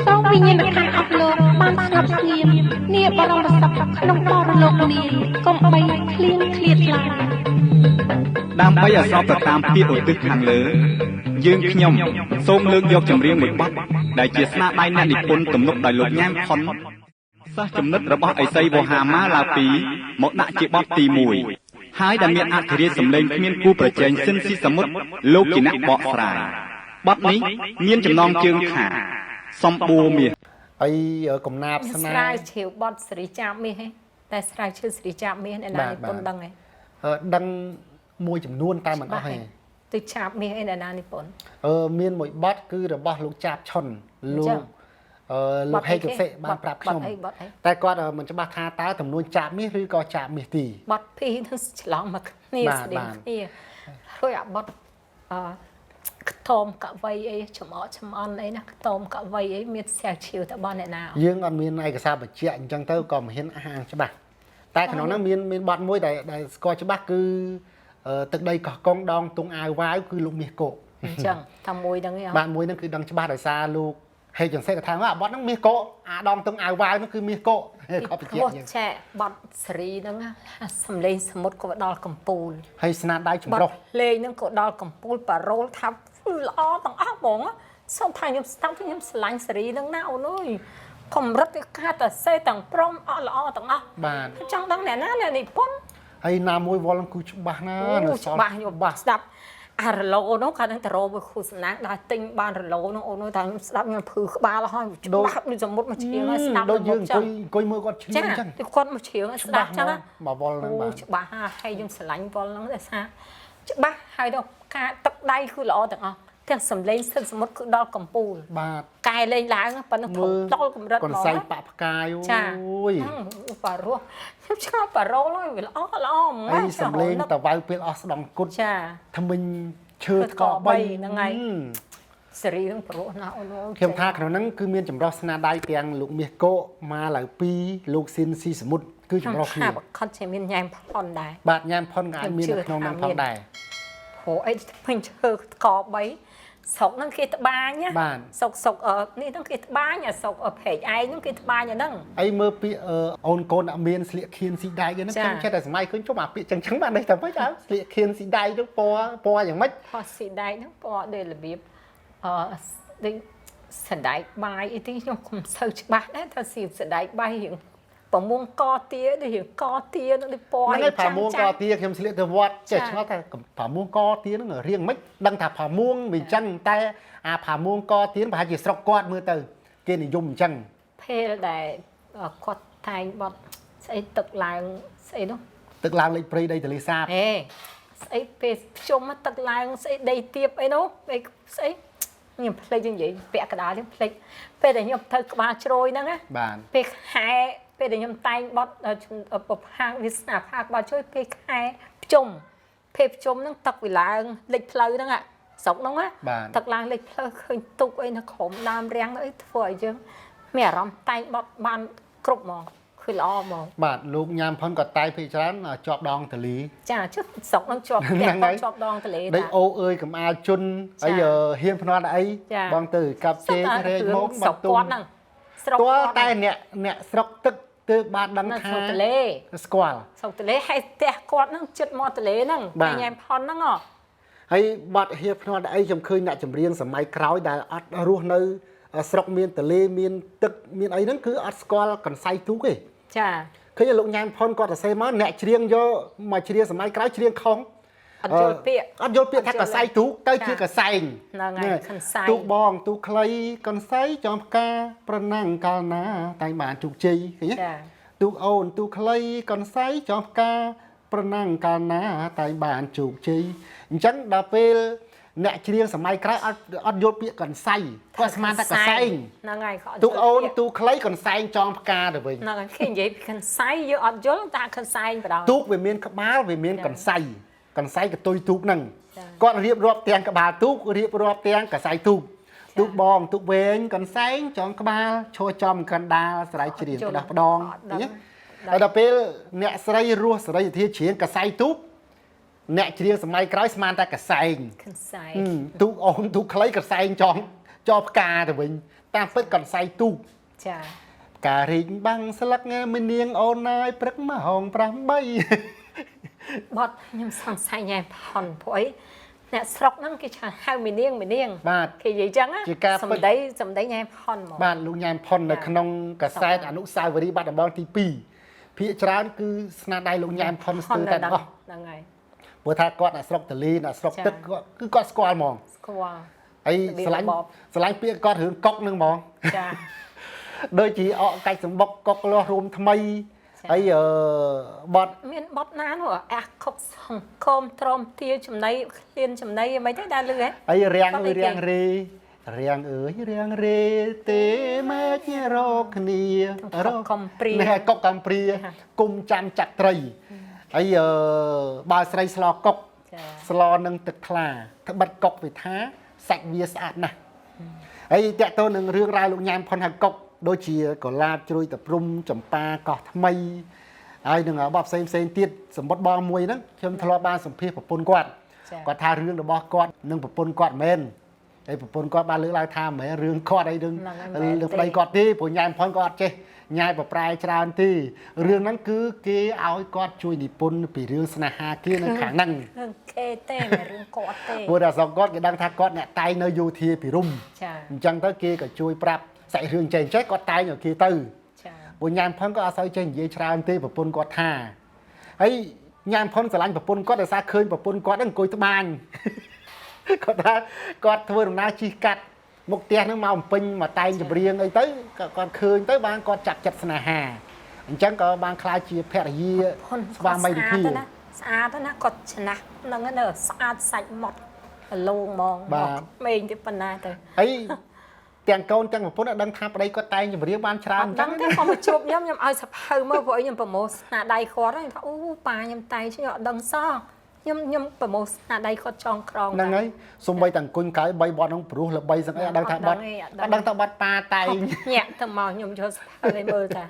សូមវិញ្ញាណក្ខន្ធអស់លោកបានស្ងប់ស្ងៀមនាបរមសុខក្នុងបរលោកនាកុំបីឃ្លៀងឃ្លាតឡើយ ដើម្បីឲ្យស្របទៅតាមពាក្យឧទ្ទិសខាងលើយើងខ្ញុំសូមលើកយកចម្រៀងមួយបទដែលជាស្នាដៃអ្នកនិពន្ធទំនុកដោយលោកញ៉ាំខុនសិស្សចំណិតរបស់អេសីវូហាម៉ាឡាពីមកដាក់ជាបទទី1ហើយដែលមានអធិរាជសម្លេងគ្មានគូប្រជែងស៊ិនស៊ីសមុទ្រលោកជាអ្នកបកស្រាយបទនេះមានចំណងជើងថាសំបួរមាស អីកំណាបស្នា ស្រាវជ្រាវបទសេរីចាប់មាសឯងតែស្រាវជ្រាវសេរីចាប់មាសឯណានិពន្ធដឹងឯង ដឹងមួយចំនួនតែមិនអស់ឯង ទៅចាប់មាសឯណានិពន្ធ មានមួយបទគឺរបស់លោកចាបឈុនលោកលោកហេកសិបានប្រាប់ខ្ញុំតែគាត់មិនច្បាស់ថាតើចំនួនចាបមាសឬក៏ចាបមាសទី បទពីរនឹងច្រឡំមកគ្នាស្ដីគ្នារួចអាបទខ្ទមកវីអីចំអកចំអន់អីណាខ្ទមកវីអីមានស្រាវជ្រាវតរបស់អ្នកណា យើងអត់មានឯកសារបញ្ជាក់អញ្ចឹងទៅក៏មិនហ៊ានអះអាងច្បាស់តែក្នុងហ្នឹងមានបទមួយដែលស្គាល់ច្បាស់គឺទឹកដីកោះកុងដងទងអាវវាវគឺលោកមាសកោ អញ្ចឹងថាមួយហ្នឹងឯង បាទមួយហ្នឹងគឺដឹងច្បាស់ដោយសារលោកហេចង្សេកថាអាបទហ្នឹងមាសកោអាដងទងអាវវាវហ្នឹងគឺមាសកោក៏បញ្ជាក់យ៉ាង ចែបទសេរីហ្នឹងសំលេងសមុទ្រក៏ដល់កំពូល ហើយស្នាដៃចម្រុះ លេងហ្នឹងក៏ដល់កំពូលប៉ារ៉ូលថាល្អទាំងអស់ហ្មងសូមថាខ្ញុំស្ដាប់ខ្ញុំស្រឡាញ់សេរីហ្នឹងណាអូនអើយកម្រិតកាតសេទាំងព្រមអស់ល្អទាំងអស់ បាទ ចង់ដឹងអ្នកណាអ្នកនិពន្ធ ហើយណាមួយវល់គឺច្បាស់ណាស់ ច្បាស់ខ្ញុំបាស់ស្ដាប់អារឡូនោះគាត់នឹងទៅរកមួយឃោសនាដល់ទិញបានរឡូនោះអូនអើយតែខ្ញុំស្ដាប់ខ្ញុំភឺក្បាលហើយច្បាស់ដូចសមុទ្រមកជ្រៀងហើយស្ដាប់ ដូចយើងអង្គុយមើលគាត់ជ្រៀងអញ្ចឹង គាត់មកជ្រៀងស្ដាប់ចឹងណា មកវល់ហ្នឹងបាទ ច្បាស់ហើយខ្ញុំស្រឡាញ់វល់ហ្នឹងតែថាច្បាស់ហើយដល់ការទឹកដៃគឺល្អទាំងអស់ទាំងសំឡេងស្ទឹងសមុទ្រគឺដល់កំពូល បាទ កែលេងឡើងប៉ុណ្ណឹងដល់កម្រិត កន្សែងប៉ាក់ផ្កាយអូយ ប៉ារោះខ្ញុំឆ្ងល់ប៉ារ៉ូលហើយវាល្អហ្មង ហើយសំឡេងតវ៉ៅពេលអស់ស្ដង់គុត ចា ថ្មិញឈើថ្ក3 ហ្នឹងហើយសេរីនឹងប្រុសណាអូន ខ្ញុំថាក្នុងហ្នឹងគឺមានចម្រោះស្នាដៃទាំងលោកមាសកោម៉ាឡៅ2លោកស៊ីនស៊ីសមុទ្រគឺចម្រោះគ្នា ខុតជាមានញ៉ែមផុនដែរ បាទញ៉ាំផុនក៏អាចមាននៅក្នុងហ្នឹងផងដែរ ព្រោះអីថ្មិញឈើថ្ក3ស្រុកហ្នឹងគេត្បាញណាស្រុកនេះហ្នឹងគេត្បាញស្រុកព្រែកឯងហ្នឹងគេត្បាញអាហ្នឹង អីមើលពាក្យអូនកូនអត់មានស្លៀកខៀនស៊ីដៃហ្នឹងខ្ញុំចេះតែសម័យឃើញជុំអាពាក្យចឹងបាននេះតែមិនដែរស្លៀកខៀនស៊ីដៃទៅពណ៌យ៉ាងម៉េច ផោះស៊ីដៃហ្នឹងពណ៌ដូចរបៀបដូចសណ្ដែកបាយអីទីខ្ញុំមិនសូវច្បាស់ដែរថាស៊ីសណ្ដែកបាយរៀងប្រមុំកទាដូចរៀងកទានឹងដូចពណ៌ ហ្នឹងហើយប្រមុំកទាខ្ញុំស្លៀកទៅវត្តចេះឆ្ងល់ថាប្រមុំកទាហ្នឹងរៀងម៉េចដឹងថាប្រមុំវាអញ្ចឹងតែអាប្រមុំកទាប្រហែលជាស្រុកគាត់មើលទៅគេនិយមអញ្ចឹង ពេលដែលគាត់តែងបត់ស្អីទឹកឡើងស្អីនោះ ទឹកឡើងលេខព្រៃដីទលេសាប ហេស្អីពេលជុំទឹកឡើងស្អីដីទៀបអីនោះពេលស្អីខ្ញុំភ្លេចនិយាយពាក់កណ្ដាលខ្ញុំភ្លេចពេលដែលខ្ញុំទៅក្បាលជ្រោយហ្នឹងណា បាទ ពេលខែពេលដែលខ្ញុំតែងបត់ប្រផាងវាស្នាផាក្បាលជួយពេលខែភ្ជុំពេលភ្ជុំហ្នឹងទឹកវាឡើងលេចផ្លូវហ្នឹងស្រុកហ្នឹងណាទឹកឡើងលេចផ្លូវឃើញទុកអីនៅក្រោមដើមរាំងអីធ្វើឲ្យយើងមានអារម្មណ៍តែងបត់បានគ្រប់ហ្មងគឺល្អហ្មង បាទលោកញ៉ាំផុនក៏តែភាគច្រើនជាប់ដងទលី ចាជិះស្រុកហ្នឹងជាប់ជាប់ដងទលេ ដីអូអើយកំអាលជន់អីហ៊ានភ្នាល់អីបងទៅកាប់ជេរែកមកមកទុំស្រុកគាត់តែអ្នកស្រុកទឹកទើបបានដឹងថា ទលេ ស្គាល់ ស្រុកទលេហើយផ្ទះគាត់ហ្នឹងចិត្តមកទលេហ្នឹងញ៉ែមផុនហ្នឹង ហើយបាត់ហ៊ានភ្នាល់អីខ្ញុំឃើញអ្នកចម្រៀងសម័យក្រោយដែលអត់រស់នៅស្រុកមានទលេមានទឹកមានអីហ្នឹងគឺអត់ស្គាល់កន្សៃទូកទេ ចា ឃើញលោកញ៉ាំផុនគាត់ទៅសេមកអ្នកច្រៀងយកមកច្រៀងសម័យក្រោយច្រៀងខុស អត់យល់ពាក្យ អត់យល់ពាក្យថាកសែងទូកទៅជាកសែង ហ្នឹងហើយកសែង ទូកបងទូកខ្លីកសែងចំផ្កាប្រណាំងកាលណាតែបានជោគជ័យឃើញទេទូកអូនទូកខ្លីកសែងចំផ្កាប្រណាំងកាលណាតែបានជោគជ័យអញ្ចឹងដល់ពេល អ្នកច្រៀងសម័យក្រោយអត់យល់ពាក្យកន្សៃគាត់ស្មានតែកន្សែង ហ្នឹងហើយគាត់ ទូកអូនទូខ្លីកន្សែងចងផ្កាទៅវិញ ហ្នឹងហើយគេនិយាយកន្សៃយើងអត់យល់តែកន្សែងបណ្ដោយ ទូកវាមានក្បាលវាមានកន្សៃកន្សៃកតុយទូកហ្នឹងគាត់រៀបរាប់ទាំងក្បាលទូករៀបរាប់ទាំងកន្សៃទូកទូកបងទូកវែងកន្សែងចងក្បាលឈរចំកណ្ដាលស្រ័យច្រៀងផ្ដាស់ផ្ដងណាហើយដល់ពេលអ្នកស្រីរស់សេរីធាច្រៀងកន្សែងទូកអ្នកច្រៀងសម័យក្រោយស្មានតែកន្សែង កន្សែង ទូកអូនទូកខ្លីកន្សែងចងផ្កាទៅវិញតាមពិតកន្សែងទូក ចា ការរីងបាំងស្លឹកមីនាងអូនណាយព្រឹកម៉ោង8 បត់ខ្ញុំសង្ស័យញ៉ែផុនព្រោះអីអ្នកស្រុកហ្នឹងគេហៅមីនាង បាទ គេនិយាយចឹងណាសំដីញ៉ែផុនហ្មង បាទលោកញ៉ែមផុននៅក្នុងកាសែតអនុស្សាវរីយ៍បាត់ដំបងទី2ភាគច្រើនគឺស្នាដៃលោកញ៉ែមផុនស្ទើរតែទាំងអស់ ហ្នឹងហើយ ព្រោះថាគាត់អ្នកស្រុកតលីអ្នកស្រុកទឹកគឺគាត់ស្គាល់ហ្មង ស្គាល់ ហើយស្រឡាញ់ពាក្យគាត់រឿងកុកហ្នឹងហ្មង ចា ដូចជាអកកាច់សម្បុកកុកលាស់រួមថ្មីហើយបត់ មានបត់ណានោះអាខុកសង្គមទ្រាំទាចំណៃឃ្លានចំណៃមិនទេដែរលឺហ៎ ហើយរាំងអើយរាំងរេរាំងអើយរាំងរេទេម៉ែករកគ្នារក កំព្រា នេះកុកកំព្រាគុំចាំចាក់ត្រីហើយបើស្រីស្លកុក ចា ស្លនឹងទឹកថ្លាត្បិតកុកវាថាសាច់វាស្អាតណាស់ហើយតើតើនឹងរឿងរ៉ាវលោកញ៉ាំផុនហើយកុកដូចជាកុលាបជ្រួយតព្រំចម្ប៉ាកោះថ្មីហើយនឹងបបផ្សេងទៀតសម្បត្តិបងមួយហ្នឹងខ្ញុំធ្លាប់បានសម្ភាសប្រពន្ធគាត់គាត់ថារឿងរបស់គាត់និងប្រពន្ធគាត់មែនហើយប្រពន្ធគាត់បានលើកឡើងថាមិនមែនរឿងគាត់អីរឿងប្តីគាត់ទេព្រោះញ៉ាំផុនគាត់អត់ចេះញ៉ាយប្រប្រែច្រើនទេរឿងហ្នឹងគឺគេឲ្យគាត់ជួយនិពន្ធពីរឿងស្នេហាគេនៅខាងហ្នឹង រឿងគេទេមិនរឿងគាត់ទេ ព្រោះតែស្រុកគាត់គេដឹងថាគាត់អ្នកតែងនៅយោធាពិរម ចា អញ្ចឹងទៅគេក៏ជួយប្រាប់សាច់រឿងចេះគាត់តែងឲ្យគេទៅ ចា ព្រោះញ៉ាំផុនក៏អត់សូវចេះនិយាយច្រើនទេប្រពន្ធគាត់ថាហើយញ៉ាំផុនស្រឡាញ់ប្រពន្ធគាត់ដោយសារឃើញប្រពន្ធគាត់ហ្នឹងអង្គុយត្បាញ គាត់ថាគាត់ធ្វើដំណើរជិះកាត់មុខផ្ទះហ្នឹងមកបំពេញមកតែងចម្រៀងអីទៅគាត់ឃើញទៅបានគាត់ចាប់ចិត្តស្នេហាអញ្ចឹងក៏បានខ្លាចជាភរិយាស្វាមីវិធី ស្អាតណាគាត់ឆ្នះហ្នឹងនៅស្អាតសាច់ម៉ត់លោងហ្មងមេងទៅប៉ុណ្ណាទៅ ហើយទាំងកូនទាំងប្រពន្ធអត់ដឹងថាប្តីគាត់តែងចម្រៀងបានច្រើនអញ្ចឹង ទេគាត់មកជួបខ្ញុំឲ្យសភៅមើលព្រោះខ្ញុំប្រម៉ូស្នាដៃគាត់ហ្នឹងថាអូប៉ាខ្ញុំតែងខ្ញុំអត់ដឹងសោះខ្ញុំប្រម៉ូស្នាដៃគាត់ចងក្រង ហ្នឹងហើយសូម្បីតែអង្គុញក្រោយ3បត់ហ្នឹងព្រោះល្បីសឹងអីអត់ដឹងថាបត់អត់ដឹងថាបត់ប៉ាតែង ញាក់ទៅមកខ្ញុំយកសភៅឲ្យមើលថា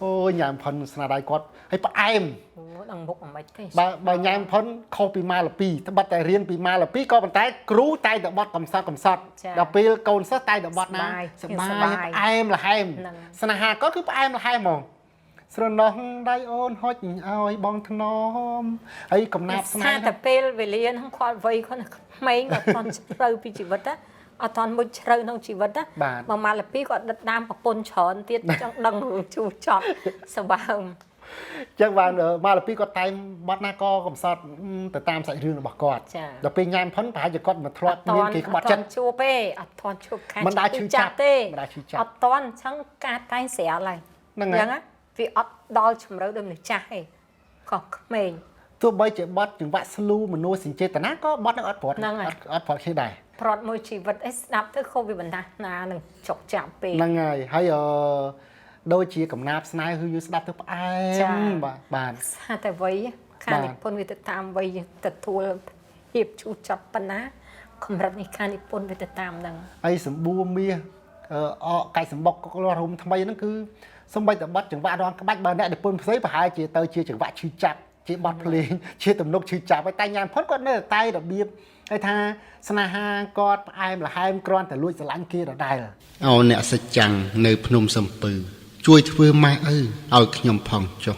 អូញ៉ាំផុនស្នាដៃគាត់ហើយផ្អែម អូដល់មុខមិនទេ បើញ៉ាំផុនខុសពីម៉ាលពីត្បិតតែរៀនពីម៉ាលពីក៏ប៉ុន្តែគ្រូតែងតែបត់កំសត់ដល់ពេលកូនសិស្សតែងតែបត់ណាសប្បាយផ្អែមល្ហែមស្នេហាគាត់គឺផ្អែមល្ហែមហ្មងស្រណោះដៃអូនហុចឲ្យបងថ្នមហើយកំណាប់ស្នេហា តែពេលវេលាហ្នឹងគាត់វ័យគាត់ក្មេងអត់ទាន់ជ្រៅពីជីវិតណាអត់ទាន់មុជជ្រៅក្នុងជីវិតណាមកម៉ាលពីគាត់ដិតដាមប្រពន្ធច្រើនទៀតចង់ដឹងរឿងជូរចត់សបើម ចឹងបានម៉ាលពីគាត់តែងបត់ណាក៏កំសត់ទៅតាមសាច់រឿងរបស់គាត់ដល់ពេលញ៉ាំផុនប្រហែលជាគាត់មិនធ្លាប់មានគេក្បត់ចិត្ត ជួបទេអត់ទាន់ជួបខាង មិនដាច់ឈឺចាប់ទេមិនដាច់ឈឺចាប់ អត់ទាន់អញ្ចឹងការតែងស្រាលហើយ ហ្នឹង អញ្ចឹងវាអត់ដល់ជំរឿដូចមនុស្សចាស់ទេខុសក្មេង ទោះបីជាបត់ចង្វាក់ស្លូមនោសញ្ចេតនាក៏បត់នឹងអត់ព្រាត់អត់ព្រាត់គ្នាដែរ ប្រត់មួយជីវិតអីស្ដាប់ទៅខុសវាបណ្ដាណានឹងចុកចាប់ពេក ហ្នឹងហើយដូចជាកំណាប់ស្នេហ៍គឺយូរស្ដាប់ទៅផ្អែមបាទ ថាតែវ័យខាងនិពន្ធវាទៅតាមវ័យទទួលហៀបឈូសចាប់ប៉ុណ្ណាកម្រិតនៃការនិពន្ធវាទៅតាមហ្នឹង ហើយសម្បួរមាសអកកាច់សម្បុកក៏រួមថ្មីហ្នឹងគឺសំបីតែបត់ចង្វាក់រាំក្បាច់បើអ្នកនិពន្ធផ្សេងប្រហែលជាទៅជាចង្វាក់ឈឺចាប់ជាបត់ភ្លេងជាទំនុកឈឺចាប់ហើយតែញ៉ាំផុនគាត់នៅតែរបៀបហើយថាស្នេហាគាត់ផ្អែមល្ហែមគ្រាន់តែលួចស្រឡាញ់គេដដែល អោអ្នកសច្ចាំងនៅភ្នំសំពៅជួយធ្វើម៉ែឪឲ្យខ្ញុំផងចុះ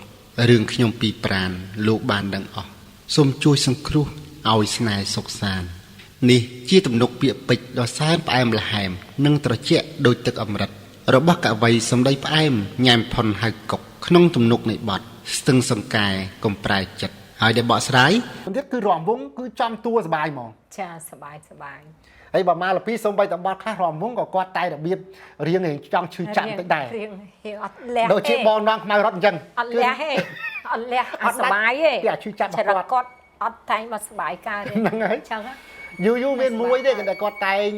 រឿងខ្ញុំពីប្រានលោកបានដឹងអស់សូមជួយសង្គ្រោះឲ្យស្នេហ៍សុខសាន្តនេះជាទំនុកពាក្យពេចន៍ដ៏សែនផ្អែមល្ហែមនិងត្រជាក់ដូចទឹកអម្រឹតរបស់កវីសម្ដីផ្អែមញ៉ាំផុនហៅកុកក្នុងទំនុកនៃបទស្ទឹងសង្កែកំប្រែចិត្តហើយដែលបកស្រាយ ទៀតគឺរំវងគឺចំតួសបាយហ្មង ចាសบาย ហើយបើម៉ាលពីសំបីតបត់ខ្លះរំវងក៏គាត់តែរបៀបរៀងចង់ឈឺចាប់តិចដែរ រៀងអត់លះ ដូចជាបងនងខ្មៅរត់អញ្ចឹង អត់លះទេអត់លះអត់សบายទេ គេឈឺចាប់របស់គាត់ គាត់អត់តែងមកសบายកើតទេ ហ្នឹងហើយ អញ្ចឹង យូមានមួយទេតែគាត់តែង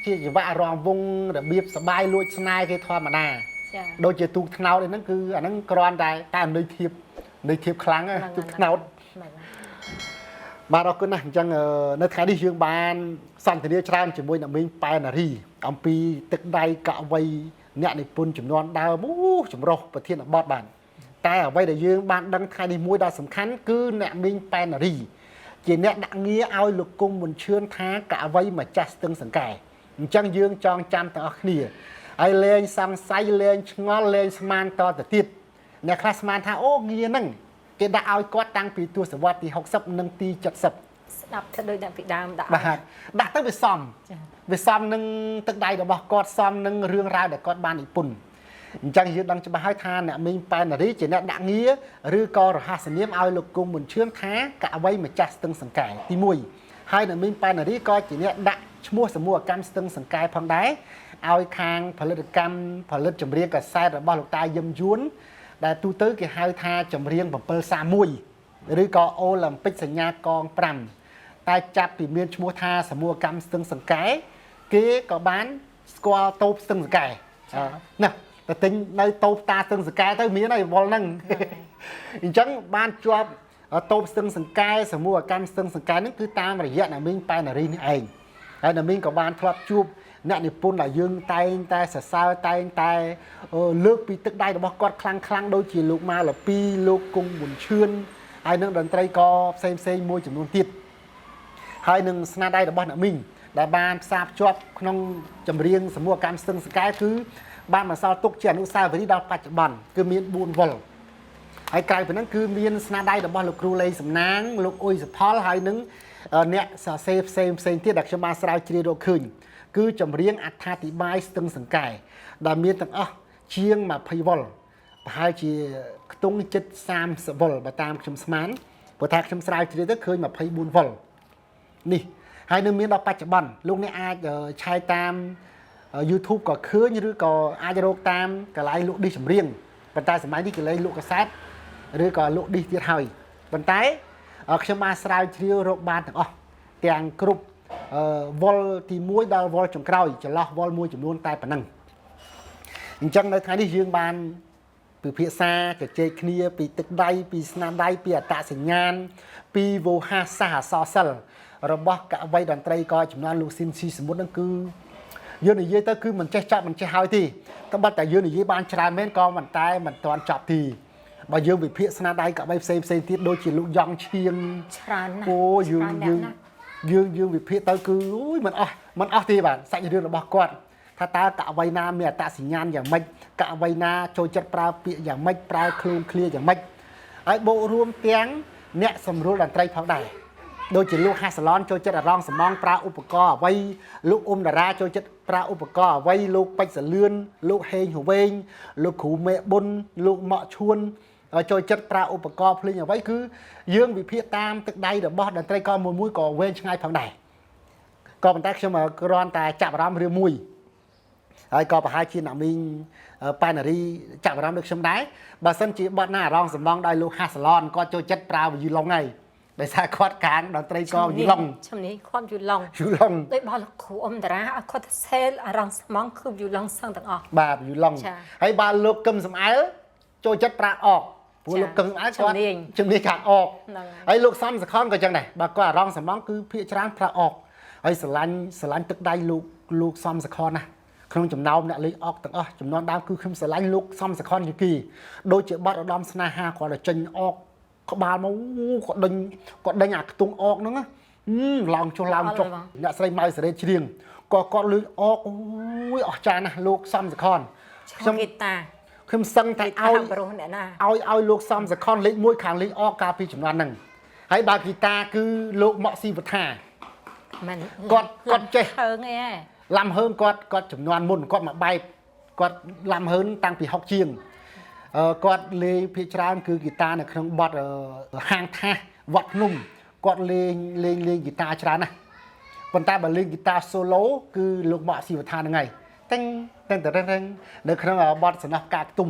ជាចង្វាក់រងវងរបៀបសបាយលួចស្នេហ៍គេធម្មតាដូចជាទូកថ្នោតហ្នឹងគឺអាហ្នឹងគ្រាន់តែន័យធៀបខ្លាំងទូកថ្នោតបាទអរគុណណាស់អញ្ចឹងនៅថ្ងៃនេះយើងបានសន្ទនាច្រើនជាមួយអ្នកមីងប៉ែនារីអំពីទឹកដៃកវីអ្នកនិពន្ធចំនួនដើមចម្រុះប្រធានបទបានតែអ្វីដែលយើងបានដឹងថ្ងៃនេះមួយដ៏សំខាន់គឺអ្នកមីងប៉ែនារីជាអ្នកដាក់ងារឲ្យលោកគុំមុនឈឿនថាកវីម្ចាស់ស្ទឹងសង្កែអញ្ចឹងយើងចងចាំទាំងអស់គ្នាហើយលេងសង្ស័យលេងឆ្ងល់លេងស្មានតទៅទៀតអ្នកខ្លះស្មានថាអូងារហ្នឹងគេដាក់ឲ្យគាត់តាំងពីទសវត្សរ៍ទី60និងទី70ស្ដាប់ទៅដូចតែពីដើមដាក់ដាក់ទៅវាសមនឹងទឹកដៃរបស់គាត់សមនឹងរឿងរ៉ាវដែលគាត់បាននិពន្ធអញ្ចឹងយើងដឹងច្បាស់ហើយថាអ្នកមីងប៉ែនារីជាអ្នកដាក់ងារឬក៏រហស្សនាមឲ្យលោកគុំមុនឈឿនថាកវីម្ចាស់ស្ទឹងសង្កែទី1ហើយអ្នកមីងប៉ែនារីក៏ជាអ្នកដាក់ឈ្មោះសមូហកម្មស្ទឹងសង្កែផងដែរឲ្យខាងផលិតកម្មផលិតចម្រៀងកាសែតរបស់លោកតាយឹមយួនដែលទូទៅគេហៅថាចម្រៀង731ឬក៏អូឡ িম্প ិកសញ្ញាកង5តែចាប់ពីមានឈ្មោះថាសមូហកម្មស្ទឹងសង្កែគេក៏បានស្គាល់តូបស្ទឹងសង្កែណាតែទិញនៅតូបតាស្ទឹងសង្កែទៅមានហើយវល់ហ្នឹងអញ្ចឹងបានជាប់តូបស្ទឹងសង្កែសមូហកម្មស្ទឹងសង្កែហ្នឹងគឺតាមរយៈអ្នកមីងប៉ែនារីនេះឯងហើយអ្នកមីងក៏បានធ្លាប់ជួបអ្នកនិពន្ធដែលយើងតែងតែសរសើរតែងតែលើកពីទឹកដៃរបស់គាត់ខ្លាំងដូចជាលោកម៉ាឡពីលោកគង់មុនឈឿនហើយនឹងតន្ត្រីក៏ផ្សេងមួយចំនួនទៀតហើយនឹងស្នាដៃរបស់អ្នកមីងដែលបានផ្សារភ្ជាប់ក្នុងចម្រៀងសមូហកម្មស្ទឹងសង្កែគឺបានបន្សល់ទុកជាអនុស្សាវរីយ៍ដល់បច្ចុប្បន្នគឺមាន4វល់ហើយក្រៅពីហ្នឹងគឺមានស្នាដៃរបស់លោកគ្រូលេងសំណាងលោកអ៊ុយសផលហើយនឹងអ្នកសរសេរផ្សេងទៀតដែលខ្ញុំបានស្រាវជ្រាវរកឃើញគឺចម្រៀងអត្ថាធិប្បាយស្ទឹងសង្កែដែលមានទាំងអស់ជាង20វល់ប្រហែលជាខ្ទង់ជិត30វល់បើតាមខ្ញុំស្មានព្រោះថាខ្ញុំស្រាវជ្រាវទៅឃើញ24វល់នេះហើយនៅមានដល់បច្ចុប្បន្នលោកអ្នកអាចឆែកតាម YouTube ក៏ឃើញឬក៏អាចរកតាមកន្លែងលក់ឌីសចម្រៀងប៉ុន្តែសម័យនេះគេលែងលក់កាសែតឬក៏លក់ឌីសទៀតហើយប៉ុន្តែខ្ញុំបានស្រាវជ្រាវរកបានទាំងអស់ទាំងគ្រប់វល់ទី1ដល់វល់ចុងក្រោយចន្លោះវល់មួយចំនួនតែប៉ុណ្ណឹងអញ្ចឹងនៅថ្ងៃនេះយើងបានពិភាក្សាជជែកគ្នាពីទឹកដៃពីស្នាដៃពីអត្តសញ្ញាណពីវោហារសាស្ត្រអក្សរសិល្ប៍របស់កវីតន្ត្រីក៏ចំនួនលោកស៊ីនស៊ីសមុទ្រហ្នឹងគឺយើងនិយាយទៅគឺមិនចេះចប់មិនចេះហើយទេតែបាត់តែយើងនិយាយបានច្រើនមែនក៏មិនតែមិនទាន់ចប់ទេបើយើងវិភាគស្នាដៃកវីផ្សេងទៀតដូចជាលោកយ៉ងឈៀងច្រើនណាស់អូយើងវិភាគទៅគឺអូយមិនអស់ទេបាទសាច់រឿងរបស់គាត់ថាតើកវីណាមានអត្តសញ្ញាណយ៉ាងម៉េចកវីណាចូលចិត្តប្រើពាក្យយ៉ាងម៉េចប្រើខ្លួនឃ្លាយ៉ាងម៉េចហើយបូករួមទាំងអ្នកសម្រួលតន្ត្រីផងដែរដូចជាលោកហាសាឡនចូលចិត្តអារងសំងប្រើឧបករណ៍អ្វីលោកអ៊ុំតារាចូលចិត្តប្រើឧបករណ៍អ្វីលោកពេជ្រសលឿនលោកហេងហវែងលោកគ្រូមេប៊ុនលោកម៉ាក់ឈួនចូលចិត្តប្រើឧបករណ៍ភ្លេងអ្វីគឺយើងវិភាគតាមទឹកដៃរបស់តន្ត្រីករមួយក៏វែងឆ្ងាយផងដែរក៏ប៉ុន្តែខ្ញុំគ្រាន់តែចាប់អារម្មណ៍រឿងមួយហើយក៏ប្រហែលជាអ្នកមីងប៉ែនារីចាប់អារម្មណ៍ដូចខ្ញុំដែរបើសិនជាបត់ណាអារងសំងដោយលោកហាសាឡនគាត់ចូលចិត្តប្រើវីឡុងហើយដោយសារគាត់កាងតន្ត្រីករវីឡុងជំនាញគាត់វីឡុងដោយបោះលោកគ្រូអ៊ំតារាឲ្យគាត់សេលអារងសំងគឺវីឡុងសឹងទាំងអស់បាទវីឡុងហើយបើលោកកឹមសំអែលចូលចិត្តប្រើអកព្រោះលោកកឹមសំអែលគាត់ជំនាញខាងអកហើយលោកសំសខនក៏ចឹងដែរបើគាត់អារងសំងគឺភាគច្រើនប្រើអកហើយស្រឡាញ់ទឹកដៃលោកសំសខនណាក្នុងចំណោមអ្នកលេងអកទាំងអស់ចំនួនដើមគឺខ្ញុំស្រឡាញ់លោកសំសខនជាគីដូចជាបទឧត្តមស្នេហាគាត់ទៅចេញអកក្បាលមកគាត់ដេញអាខ្ទង់អកហ្នឹងឡើងចុះអ្នកស្រីម៉ៅសេរីច្រៀងគាត់លឺអកអូយអស្ចារ្យណាស់លោកសំសខនខ្ញុំហ្គីតាខ្ញុំសឹងតែឲ្យលោកសំសខនលេខ1ខាងលេខអកកាលពីចំនួនហ្នឹងហើយបើហ្គីតាគឺលោកម៉ាក់ស៊ីវថាមិនគាត់ចេះហើងអីឡំហើងគាត់ចំនួនមុនគាត់មកបែបគាត់ឡំហើងតាំងពី60ជាងគាត់លេងភាគច្រើនគឺហ្គីតានៅក្នុងបទហាងថាសវត្តភ្នំគាត់លេងហ្គីតាច្រើនណាស់ប៉ុន្តែបើលេងហ្គីតា solo គឺលោកម៉ាក់ស៊ីវថាហ្នឹងហើយតែងនៅក្នុងបទសំណោះផ្កាខ្ទុំ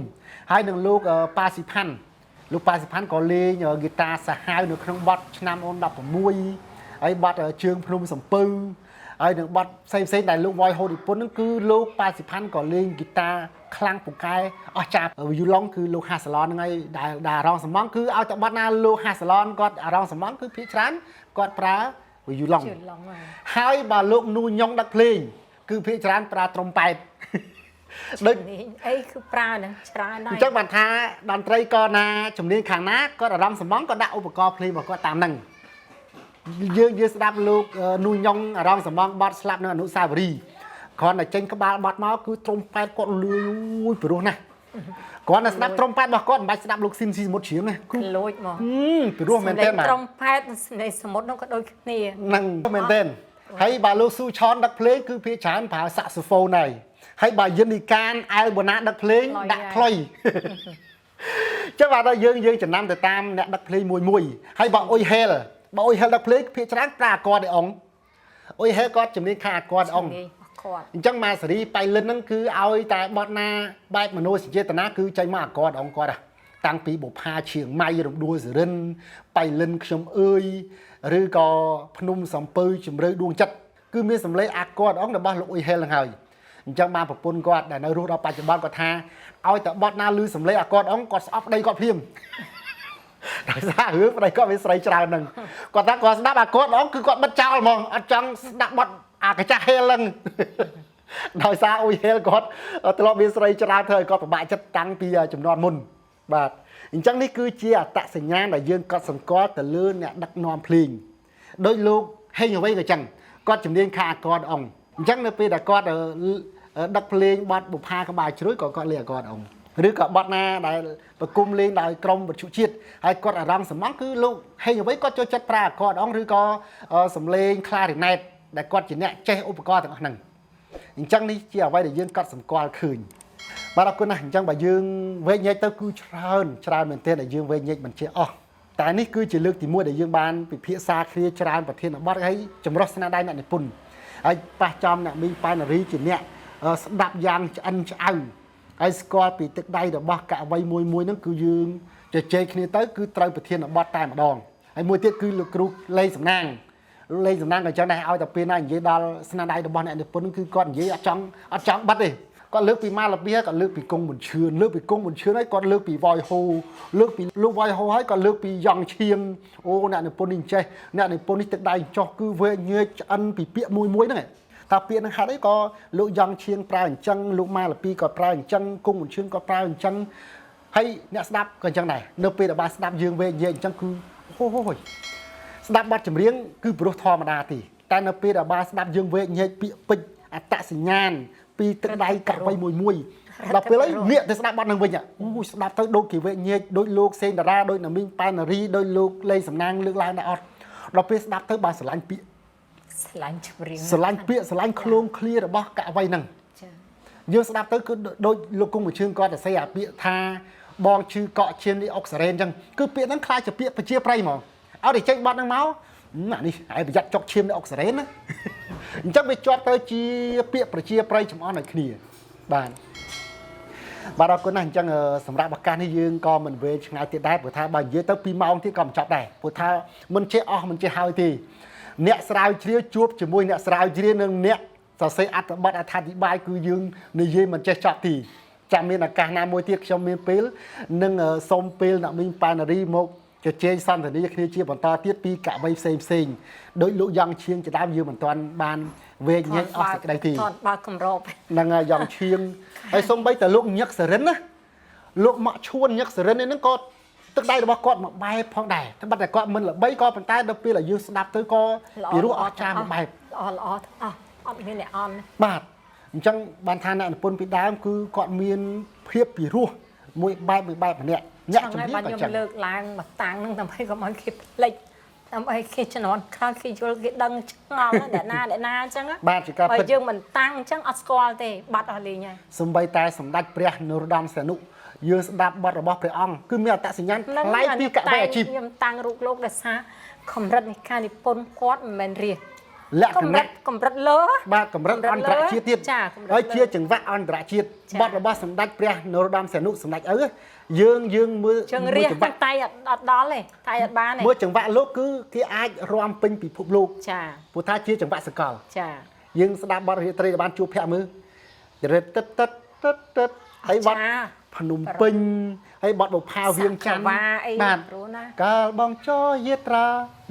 ហើយនឹងលោកប៉ាស៊ីផាន់ក៏លេងហ្គីតាសាហាវនៅក្នុងបទឆ្នាំអូន16 ហើយបាត់ជើងភ្នំសំពៅហើយនឹងបាត់ផ្សេងដែលលោកវ៉យហូឌីពុនហ្នឹងគឺលោកប៉ាស៊ីផាន់ក៏លេងហ្គីតាខ្លាំងពូកែអស់ចាវីយូឡុងគឺលោកហាសាឡនហ្នឹងហើយដែលអារងសំងគឺឲ្យតែបាត់ណាលោកហាសាឡនគាត់អារងសំងគឺភាគច្រើនគាត់ប្រើវីយូឡុងហើយបើលោកនូញ៉ុងដឹកភ្លេងគឺភាគច្រើនប្រើត្រុំប៉ែតដូចអីគឺប្រើហ្នឹងច្រើនដែរអញ្ចឹងបានថាតន្ត្រីក៏ណាជំនាញខាងណាគាត់អារម្មណ៍សំងក៏ដាក់ឧបករណ៍ភ្លេងរបស់គាត់តាមហ្នឹងយើងស្ដាប់លោកនូញ៉ុងអារម្មណ៍សំងបាត់ស្លាប់នៅអនុស្សាវរីយ៍គ្រាន់តែចេញក្បាលបាត់មកគឺត្រុំប៉ែតគាត់លឿយព្រោះណាស់គ្រាន់តែស្ដាប់ត្រុំប៉ែតរបស់គាត់មិនបាច់ស្ដាប់លោកស៊ីនស៊ីសមុទ្រច្រៀងទេគឺលួចមកព្រោះមែនតើត្រុំប៉ែតនៃសមុទ្រនោះក៏ដូចគ្នាហ្នឹងមែនតើហើយបើលោកស៊ូឆនដឹកភ្លេងគឺភាគច្រើនប្រើសាក់សូហ្វូនហើយបើយិននីកានអែលបូណាដឹកភ្លេងដាក់ខ្លុយចឹងបាទយើងចំណាំទៅតាមអ្នកដឹកភ្លេងមួយហើយបើអ៊ុយហេលដឹកភ្លេងភាគច្រើនប្រើអាក័រដេអុងអ៊ុយហេលគាត់ជំនាញខាងអាក័រដេអុងអញ្ចឹងម៉ាសេរីប៉ៃលិនហ្នឹងគឺឲ្យតែបត់ណាបែបមនោសញ្ចេតនាគឺចេញមកអាក័រដេអុងគាត់តាំងពីបុផាឈៀងម៉ៃរំដួលសរិនប៉ៃលិនខ្ញុំអើយឬក៏ភ្នំសំពៅជំរឿដួងចិត្តគឺមានសម្លេងអាក័រដេអុងរបស់លោកអ៊ុយហេលហ្នឹងហើយអញ្ចឹងបានប្រពន្ធគាត់ដែលនៅរស់ដល់បច្ចុប្បន្នគាត់ថាឲ្យតែបត់ណាលឺសម្លេងអាក័រដេអុងគាត់ស្អប់ប្តីគាត់ភ្លាមដោយសាររឿងប្តីគាត់មានស្រីច្រើនហ្នឹងគាត់ថាគាត់ស្ដាប់អាក័រដេអុងគឺគាត់បិទចោលហ្មងអត់ចង់ស្ដាប់បត់អាកាចាស់ហេលហ្នឹងដោយសារអ៊ុយហេលគាត់ធ្លាប់មានស្រីច្រើនធ្វើឲ្យគាត់ពិបាកចិត្តតាំងពីជំនាន់មុនបាទអញ្ចឹងនេះគឺជាអត្តសញ្ញាណដែលយើងកត់សម្គាល់ទៅលើអ្នកដឹកនាំភ្លេងដោយលោកហេងអ្វីក៏អញ្ចឹងគាត់ជំនាញខាងអាក័រដេអុងអញ្ចឹងនៅពេលដែលគាត់ដឹកភ្លេងបត់បុផាក្បាលជ្រួយក៏គាត់លេងអាក័រដេអុងឬក៏បត់ណាដែលប្រគំលេងដោយក្រុមវិទ្យុជាតិហើយគាត់អារម្មណ៍សំងគឺលោកហេងអ្វីគាត់ចូលចិត្តប្រើអាក័រដេអុងឬក៏សំឡេងក្លារីណេតដែលគាត់ជាអ្នកចេះឧបករណ៍ទាំងអស់ហ្នឹងអញ្ចឹងនេះជាអ្វីដែលយើងកត់សម្គាល់ឃើញបាទអរគុណណាស់អញ្ចឹងបើយើងវែកញែកទៅគឺច្រើនមែនទែនដែលយើងវែកញែកមិនចេះអស់តែនេះគឺជាលើកទី1ដែលយើងបានពិភាក្សាគ្នាច្រើនប្រធានបទហើយចម្រោះស្នាដៃអ្នកនិពន្ធហើយប៉ះចំអ្នកមីងប៉ែននារីជាអ្នកស្ដាប់យ៉ាងឆ្អិនឆ្អៅហើយស្គាល់ពីទឹកដៃរបស់កវីមួយហ្នឹងគឺយើងជជែកគ្នាទៅគឺត្រូវប្រធានបទតែម្ដងហើយមួយទៀតគឺលោកគ្រូលេងសំណាងក៏អញ្ចឹងដែរឲ្យតែពេលណានិយាយដល់ស្នាដៃរបស់អ្នកនិពន្ធគឺគាត់និយាយអត់ចង់បិទទេគាត់លើកពីម៉ាឡាប៊ីគាត់លើកពីគង់ប៊ុនឈឿនហើយគាត់លើកពីវ៉យហូលើកពីលោកវ៉យហូហើយគាត់លើកពីយ៉ងឈៀងអូអ្នកនិពន្ធនេះចេះអ្នកនិពន្ធនេះទឹកដៃចោះគឺវែងញែកឆ្អិនពីពាក្យមួយហ្នឹងថាពាក្យហ្នឹងហេតុអីក៏លោកយ៉ងឈៀងប្រើអញ្ចឹងលោកម៉ាឡាប៊ីក៏ប្រើអញ្ចឹងគង់ប៊ុនឈឿនក៏ប្រើអញ្ចឹងហើយអ្នកស្ដាប់ក៏អញ្ចឹងដែរនៅពេលដែលបានស្ដាប់យើងវែងញែកអញ្ចឹងគឺហូយស្ដាប់បទចម្រៀងគឺព្រោះធម្មតាទេតែនៅពេលដែលបានស្ដាប់យើងវែងញែកពាក្យពេចន៍អត្តសញ្ញាណពីទឹកដៃកវីមួយដល់ពេលហើយងាកទៅស្ដាប់បទនឹងវិញស្ដាប់ទៅដូចគេវែងញែកដូចលោកសេងតារាដូចណាមីងប៉ែននារីដូចលោកលេងសំណាងលើកឡើងដែរអត់ដល់ពេលស្ដាប់ទៅបានស្រឡាញ់ពាក្យស្រឡាញ់ចម្រៀងស្រឡាញ់ពាក្យស្រឡាញ់ឃ្លោងឃ្លារបស់កវីហ្នឹងចាយើងស្ដាប់ទៅគឺដូចលោកគង់មួយជើងគាត់តែស្អីអាពាក្យថាបងឈឺកក់ឈាមនេះអុកសារ៉េនអញ្ចឹងគឺពាក្យហ្នឹងខ្លាចជាពាក្យប្រជាប្រិយហ្មងឲ្យតែចេញបទហ្នឹងមកនេះហើយប្រយ័ត្នចុកឈាមនេះអុកសារ៉េនណាអញ្ចឹងវាជាប់ទៅជាពាក្យប្រជាប្រិយចំអន់ឲ្យគ្នាបាទអរគុណណាស់អញ្ចឹងសម្រាប់ឱកាសនេះយើងក៏មិនវែងឆ្ងាយទៀតដែរព្រោះថាបើនិយាយទៅ2ម៉ោងទៀតក៏មិនចប់ដែរព្រោះថាមិនចេះអស់មិនចេះហើយទេអ្នកស្រាវជ្រាវជួបជាមួយអ្នកស្រាវជ្រាវនិងអ្នកសរសេរអត្ថបទអត្ថាធិប្បាយគឺយើងនិយាយមិនចេះចប់ទេចាំមានឱកាសណាមួយទៀតខ្ញុំមានពេលនឹងសូមពេលអ្នកមីងប៉ែននារីមកជជែកសន្ទនាគ្នាជាបន្តទៀតពីកវីផ្សេងដោយលោកយ៉ងឈៀងជាដើមយើងមិនទាន់បានវែងញែកអស់សេចក្តីទេបើកម្របហ្នឹងហើយយ៉ងឈៀងហើយសូម្បីតែលោកញឹកសរិនណាលោកមកឈួនញឹកសរិននេះហ្នឹងក៏ទឹកដៃរបស់គាត់មកបែបផងដែរតែបាត់តែគាត់មិនល្បីក៏ប៉ុន្តែដល់ពេលដែលយើងស្ដាប់ទៅក៏ពីរោះអស់ចាមួយបែបល្អអត់មានអ្នកអន់បាទអញ្ចឹងបានថាអ្នកនិពន្ធពីដើមគឺគាត់មានភាពពីរោះមួយបែបម្នាក់អ្នកជំនាញក៏ចឹងលើកឡើងមកតាំងនឹងដើម្បីកុំឲ្យគេភ្លេចដើម្បីគេជំនាន់ក្រោយគេយល់គេដឹងឆ្ងល់អ្នកណាអញ្ចឹងបាទជាការពិតយើងមិនតាំងអញ្ចឹងអត់ស្គាល់ទេបាត់អស់លេងហើយសំបីតែសម្ដេចព្រះនរោត្តមសីហនុយើងស្ដាប់បទរបស់ព្រះអង្គគឺមានអត្តសញ្ញាណប្លែកពីកវីអាជីពខ្ញុំតាំងរូបលោកដោយសារកម្រិតនៃការនិពន្ធគាត់មិនមែនរាស លក្ខណៈ កម្រិតលើ បាទកម្រិតអន្តរជាតិទៀត ចាកម្រិត ហើយជាចង្វាក់អន្តរជាតិ ចា បទរបស់សម្ដេចព្រះនរោត្តមសីហនុសម្ដេចឪយើងមើល ជើង មួយ រះ ចង្វា តាំ ក់ ងតៃអត់ដល់ទេតៃអត់បានទេ មួយចង្វាក់លោកគឺគេអាចរាំពេញពិភពលោក ចា ព្រោះថាជាចង្វាក់សកល ចា យើងស្ដាប់បទរាត្រីដែលបានជួបភ័ក្រមើលរឹតទឹកហើយបទ ចា ភ្នំពេញហើយបទបុផាវៀងច័ន្ទ សក្ការៈអី បាទ ព្រោះណា កាលបងចយាត្រា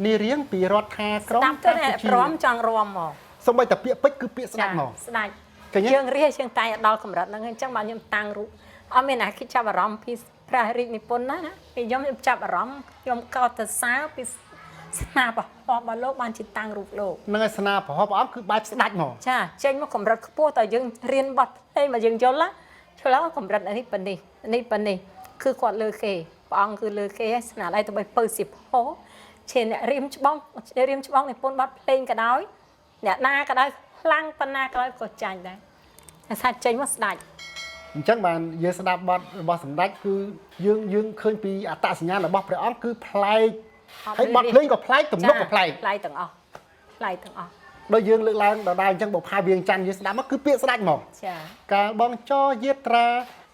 នារៀងពីរដ្ឋាក្រុង ស្ដាប់ទៅណែព្រមចង់រំមក សូម្បីតែពាក្យពេចន៍គឺពាក្យស្ដាច់មក ស្ដាច់ ឃើញទេ ជើងរះជើងតៃអត់ដល់កម្រិតហ្នឹងអញ្ចឹងបាទខ្ញុំតាំងរូបអត់មានណាគេចាប់អារម្មណ៍ពីព្រះរាជនិពន្ធណាពេលខ្ញុំចាប់អារម្មណ៍ខ្ញុំកោតទៅសើពីស្នាបរបស់លោកបានជាតាំងរូបលោក នឹងឯស្នាប្រហបព្រះអង្គគឺបែបស្ដាច់មក ចាចេញមកកម្រិតខ្ពស់តើយើងរៀនបត់ផ្សេងមកយើងយល់ណាឆ្លើកម្រិតនេះប៉ុណ្នេះគឺគាត់លើគេព្រះអង្គគឺលើគេស្នាដៃទៅបីពៅសិផោជាអ្នករៀមច្បងនិពន្ធបត់ភ្លេងក៏ដោយអ្នកណាក៏ដោយខ្លាំងប៉ុណ្ណាក៏ដោយក៏ចាញ់ដែរតែថាចេញមកស្ដាច់ អញ្ចឹងបានយើងស្ដាប់បទរបស់សម្ដេចគឺយើងឃើញពីអត្តសញ្ញាណរបស់ព្រះអង្គគឺប្លែកហើយបទភ្លេងក៏ប្លែកទំនុកក៏ប្លែក ប្លែកទាំងអស់ ដោយយើងលើកឡើងដដែលអញ្ចឹងបុផាវៀងច័ន្ទយើងស្ដាប់មកគឺពាក្យស្ដាច់មក ចា កាលបងចយាត្រា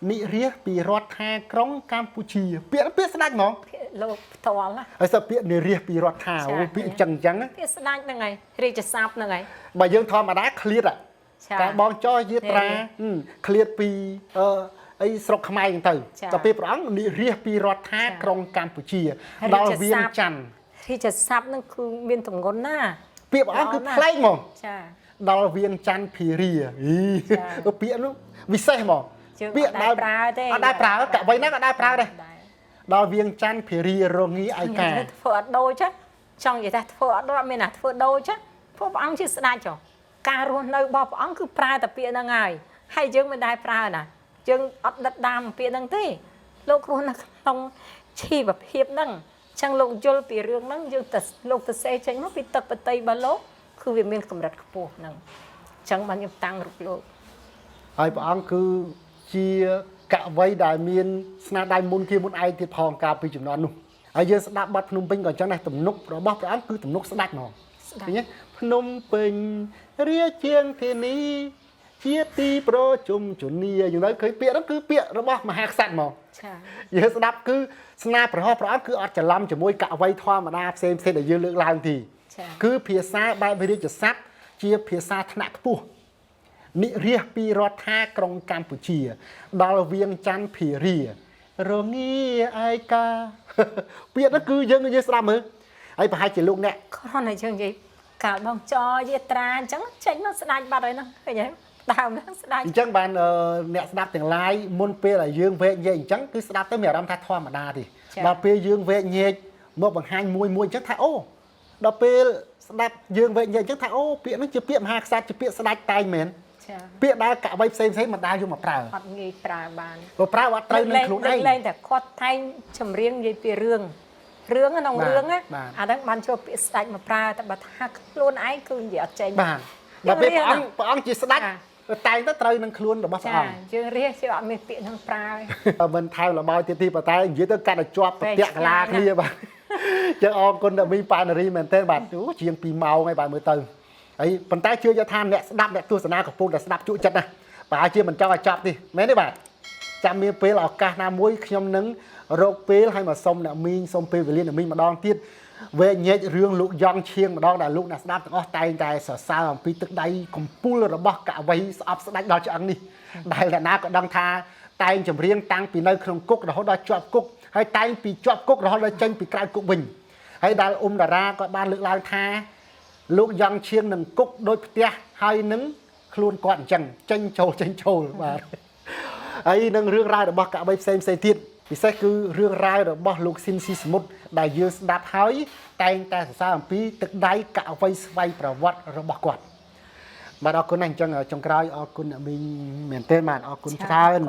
និរាសពីរដ្ឋាក្រុងកម្ពុជាពាក្យស្ដាច់មក លោកផ្ទាល់ណា ហើយសិពាក្យនិរាសពីរដ្ឋាអូពាក្យអញ្ចឹងណា ពាក្យស្ដាច់ហ្នឹងហើយរាជស័ព្ទហ្នឹងហើយ បើយើងធម្មតាឃ្លាត ចា កាលបងចយាត្រាឃ្លាតពីអីស្រុកខ្មែរហ្នឹងទៅ ចា តែពេលព្រះអង្គនិរាសពីរដ្ឋាក្រុងកម្ពុជាដល់វៀងច័ន្ទ រាជស័ព្ទហ្នឹងគឺមានទម្ងន់ណា ពាក្យព្រះអង្គគឺប្លែកមក ចា ដល់វៀងច័ន្ទភារាពាក្យនោះវិសេសមក ពាក្យដែលប្រើទេ អត់ដែរប្រើកវីណាក៏ដែរប្រើដែរដល់វៀងច័ន្ទភារារងាឯកា ធ្វើអត់ដូចចង់និយាយថាធ្វើអត់ដូចអត់មានណាធ្វើដូចព្រោះព្រះអង្គជាស្ដេចចុះការរស់នៅរបស់ព្រះអង្គគឺប្រើតែពាក្យហ្នឹងហើយយើងមិនដែរប្រើណាយើងអត់ដិតដាមពាក្យហ្នឹងទេលោករស់នៅក្នុងជីវភាពហ្នឹងចឹងលោកយល់ពីរឿងហ្នឹងយើងទៅលោកទៅសេចេញមកពីទឹកបតីរបស់លោកគឺវាមានកម្រិតខ្ពស់ហ្នឹងចឹងបានខ្ញុំតាំងរូបលោក ហើយព្រះអង្គគឺជាកវីដែលមានស្នាដៃមុនគេមុនឯងទៀតផងកាលពីជំនាន់នោះហើយយើងស្ដាប់បទភ្នំពេញក៏អញ្ចឹងដែរទំនុករបស់ព្រះអង្គគឺទំនុកស្ដាច់ហ្មងឃើញទេភ្នំពេញរាជាងធានីជាទីប្រជុំជនីយ៉ាងណាឃើញពាក្យហ្នឹងគឺពាក្យរបស់មហាក្សត្រហ្មង ចា យើងស្ដាប់គឺស្នាប្រហោះព្រះអង្គគឺអត់ច្រឡំជាមួយកវីធម្មតាផ្សេងដែលយើងលើកឡើងទី ចា គឺភាសាបែបរាជស័ព្ទជាភាសាថ្នាក់ខ្ពស់និរាសពីរដ្ឋាក្រុងកម្ពុជាដល់វៀងច័ន្ទភារារងាឯកា ពាក្យហ្នឹងគឺយើងស្ដាប់មើលហើយប្រហែលជាលោកអ្នក គ្រាន់តែយើងនិយាយកាលបងចយាត្រាអញ្ចឹងចេញមកស្ដាច់បាត់ហើយហ្នឹងឃើញទេដើមហ្នឹងស្ដាច់ អញ្ចឹងបានអ្នកស្ដាប់ទាំងឡាយមុនពេលដែលយើងវែកញែកអញ្ចឹងគឺស្ដាប់ទៅមានអារម្មណ៍ថាធម្មតាទេដល់ពេលយើងវែកញែកមកបង្ហាញមួយអញ្ចឹងថាអូដល់ពេលស្ដាប់យើងវែកញែកអញ្ចឹងថាអូពាក្យហ្នឹងជាពាក្យមហាក្សត្រជាពាក្យស្ដាច់តែងមែន ចា ពាក្យដែលកវីផ្សេងមិនដាល់យកមកប្រើ អត់ងាយប្រើបាន បើប្រើអត់ត្រូវនឹងខ្លួនឯង លែងតែគាត់ថែងចម្រៀងនិយាយពីរឿងក្នុងរឿងណា បាទ អាហ្នឹងបានចូលពាក្យស្ដាច់មកប្រើតែបើថាខ្លួនឯងគឺនិយាយអត់ចេញ បាទដល់ពេលព្រះអង្គជាស្ដេចតែងទៅត្រូវនឹងខ្លួនរបស់ព្រះ ចា អង្គ យើងរៀសជាអត់មានពាក្យហ្នឹងប្រើ មិនថែមលបោយទៀតទីប៉ុន្តែនិយាយទៅកាត់ឲ្យជាប់ប្រតិកលាគ្នាបាទចឹងអរគុណដល់មីងប៉ាណារីមែនទែនបាទអូជាង2ម៉ោងហើយបាទមើលទៅហើយប៉ុន្តែជឿយកថាអ្នកស្ដាប់អ្នកទស្សនាកំពុងតែស្ដាប់ជក់ចិត្តណាប្រហែលជាមិនចង់ឲ្យចប់ទេមែនទេបាទចាំមានពេលឱកាសណាមួយខ្ញុំនឹងរកពេលឲ្យមកសុំអ្នកមីងសុំពេលវេលាអ្នកមីងម្ដងទៀតវែកញែករឿងលោកយ៉ងឈៀងម្ដងដែលលោកអ្នកស្ដាប់ទាំងអស់តែងតែសរសើរអំពីទឹកដៃកំពូលរបស់កវីស្អប់ស្ដាច់ដល់ឆ្អឹងនេះដែលអ្នកណាក៏ដឹងថាតែងចម្រៀងតាំងពីនៅក្នុងគុករហូតដល់ជាប់គុកហើយតែងពីជាប់គុករហូតដល់ចេញពីក្រៅគុកវិញហើយដែលតារាក៏បានលើកឡើងថាលោកយ៉ងឈៀងនឹងគុកដោយផ្ទះហើយនឹងខ្លួនគាត់អញ្ចឹងចេញចូលបាទហើយនឹងរឿងរ៉ាវរបស់កវីផ្សេងទៀតពិសេសគឺរឿងរ៉ាវរបស់លោកស៊ីនស៊ីសមុទ្រដែលយើងស្ដាប់ហើយតែងតែសរសើរអំពីទឹកដៃកវីស្វ័យប្រវត្តិរបស់គាត់បាទអរគុណណាស់អញ្ចឹងចុងក្រោយអរគុណអ្នកមីងមែនទែនបាទអរគុណច្រើន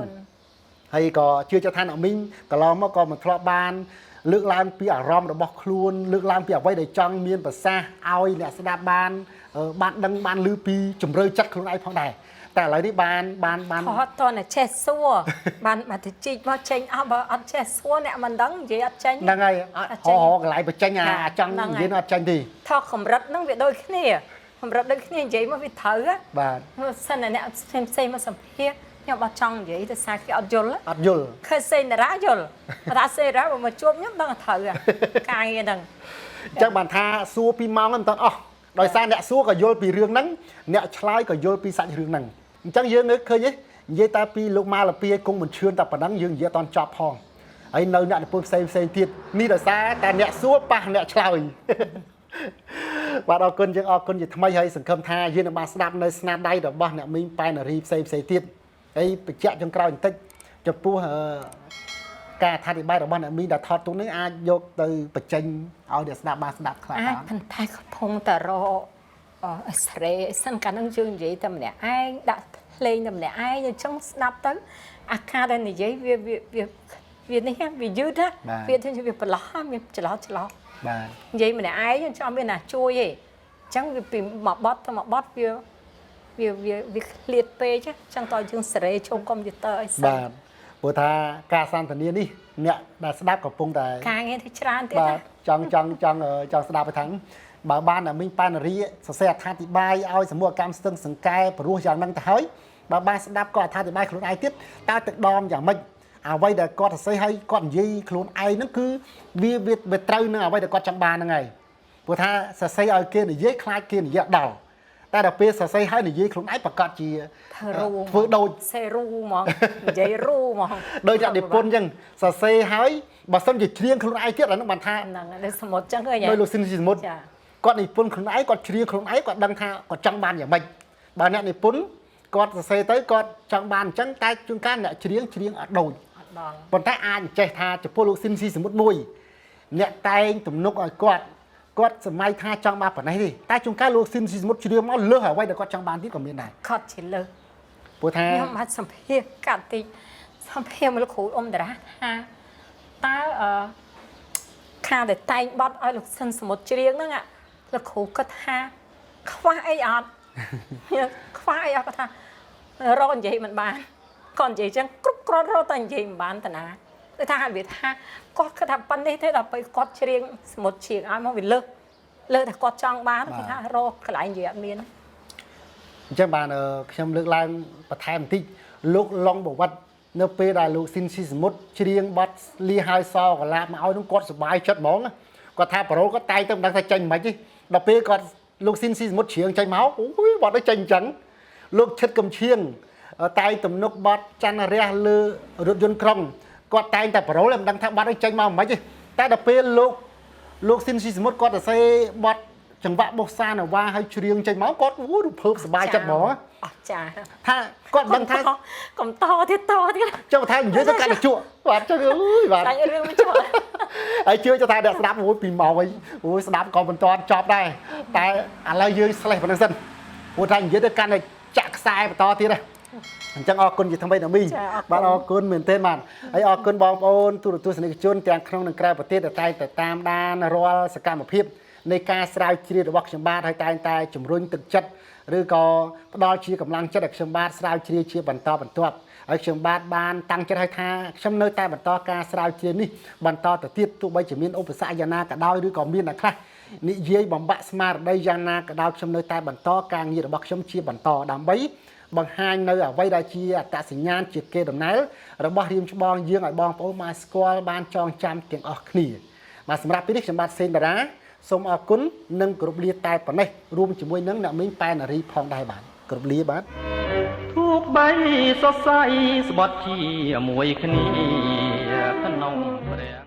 ហើយក៏ជឿជាក់ថាអ្នកមីងកន្លងមកក៏មិនធ្លាប់បានលើកឡើងពីអារម្មណ៍របស់ខ្លួនលើកឡើងពីអ្វីដែលចង់មានប្រសាសន៍ឲ្យអ្នកស្ដាប់បានដឹងបានឮពីជំរឿចិត្តខ្លួនឯងផងដែរតែឥឡូវនេះបានអត់តន់តែចេះសួរបានមកទៅជីកមកចេញអស់បើអត់ចេះសួរអ្នកមិនដឹងនិយាយអត់ចេញ ហ្នឹងហើយកន្លែងបញ្ចេញអាចង់និយាយអត់ចេញទេ ថោកកម្រិតហ្នឹងវាដូចគ្នា ผมรับได้แค่นี้ใจมาวิถีอ่ะ บาท สันเนี่ยเซมาสัมเพียเนี่ยมาจังใจแต่สาขี้อัดยลละ อัดยุล เคยเซนระยลแต่เซระมาจวบเนี่ยต้องเถื่อกายดัง จังบานท่าซัวปีเมากันตอนอ๋อโดยสร้างเนี่ยซัวก็โยนปีเรื่องนั้นเนี่ยชลายก็โยนปีสัตว์เรื่องนั้นจังเยอะนึกเคยยี่เยตาปีลูกมาละปีคงเหมือนเชื่อแต่ปนังยืนเยอะตอนจับห้องไอ้เนยเนี่ยปุ่มเซมติดนี่โดยสร้างแต่เนี่ยซัวป่ะเนี่ยชลายว่าเอาคนยังเอาคนอยู่ทำไมให้สังคมท่ายืนมาสนับในสนับได้ดอกบ้านเนี่ยมีไปน่ะรีเซมติดไอ้ไปเจาะจงกลางติดจะปูการทาดิบายดอกบ้านเนี่ยมีแต่ทอดตรงนี้อาโยกtừปัจจัยเอาเดี๋ยวสนับมาสนับคลา พันท้ายพงแต่รอสเรสันการนั่งยืนใจแต่เนี่ยไอ้ดัดเพลงแต่เนี่ยไอ้ยังช่างสนับตั้งอาคาได้ในใจเวียนี่เวียยืดนะเวียที่จะเวียปลาเวียจะล้อvậy mà ai nhưng cho bên là chui vậy chẳng vì tìm mà bót việc liệt pe chứ chẳng tôi chương sợi trong computer bà bữa tha ca san thần niên đi nè đã đáp của pung tại ca nghe thấy chán thế bà trong đápไปทั้งbà ban là minh pan là ri sẽ tha thì bay ao sẽ mua cam sưng sừng cay và rùa dạng năng tới bà ban sẽ đáp có tha thì bayខ្លួនai tiết ta tự đom dạng mình à vậy để con sẽ hay con gìខ្លួនai nó cứ việc trâu nữa à vậy để con chẳng bàn ngày bữa tha sẽ xây ở kia để dễ khai kia để dễ đào ta đặc biệt sẽ xây hay để dễខ្លួនai và con chỉ vừa đầu xe ru mà dễ ru mà đôi dạng để pôn chăng sẽ xây hay bà xong chỉ riêngខ្លួនai tiết là nó bàn tha để một chẳng hơi đôi lúc xin chỉ một con này pônខ្លួនai con riêngខ្លួនai con đăng tha con chẳng bànอย่างmình bà nè này pôn con sẽ xây tới con chẳng bàn chẳng tay chúng ta nè riêng ở đầu còn ta ai chạy tha cho pô lô xin xì một mùi nhẹ tay tụm nục ở quạt sẽ may tha trong ba phần này đi ta chúng ta lô xin xì một chiếc máu lơ ở quay được con trong bàn tiếp còn bên này con chỉ lơ pô tha nhưng mà sắm phê cả tí sắm phê mà lúc khổ ôm đã ha ta khá để tay bót ai lục xin một chiếc nữa ạ lúc khổ có tha khoa ai ọt khoa ai ọt có tha rồi vậy mình bàn còn vậy chẳng cúp cốt rồi tận gì mà bán tận á người ta biết ha cốt cái thằng pan đấy thế là phải cốt riêng một chiếc ai mà bị lơ thì cốt trong bán thì ha rồi cái lại gì miên chắc bạn xem nước lan và thèm tí lúc long bộ vật nơi pe đại lục xin xì một riêng bắt ly hai so còn làm áo nó cốt bài chất món còn tha pro có tay tâm đang thay tranh mấy chứ đập pe còn lục xin xì một chiếc tranh máu ui bọn nó tranh trắng lúc chất cầm chiêng tay tụm nút bọt chăn re lư rụt dân krong có tay ta pro làm đang thắc bắt tranh màu mấy chứ ta đập pe lúc xin xì một con là xây bọt chẳng vạ bốc xa nào qua hay riêng tranh máu con ui được phớp bài chặt mỏ chà tha con đang thay còn to thế cho thay dưới tất cả là chua và cho ơi và ấy chưa cho thay đẹp đáp ui pì màu ấy ui đáp còn mình toàn chọc đây tại à lai dưới slay phần dân ui thay dưới tất cả này chặt sai và to thế này chẳng ở con gì thằng bây giờ mình bạn ở con miền tên màn ấy ở con bom ôn tu sinh chôn tiền không được kêu bát để tay để tam đan roaสกัดมาเพียบในการสลายชีวิตระบบชมบ้านให้ตายจุ่มรุ่งตึกจัดหรือก็ดอชีกำลังจัดชมบ้านสลายชีวิตชีบรรทอบรรทบไอ้ชมบ้านตั้งจัดให้ท่าชมเนยตายบรรทอการสลายชีวิตนี่บรรทอแต่ที่ตัวใบจะมีอุปสรรคยานากระดาวหรือก็มีนะครับนิยายบำบัดสมาร์ทได้ยานากระดาวชมเนยตายบรรทอการยีระบบชมชีบรรทอดำใบบางhai nơi ở vây đại chi tại sinh nhan chỉ kê đầm nái rồi bao riêng cho bong dương ở bong phố mà squall ban tròn trăm tiếng ở khỉ màสำหรับพิธีสมบัติเซนดาราสมอกุนนึ่งกรุบเลียตายปนนี้รวมជាមួយនឹងអ្នកមីងប៉ែនរីផងដែរបាទกรุបเลียបាទ ทุกใบสดใสสะบัดជាមួយគ្នា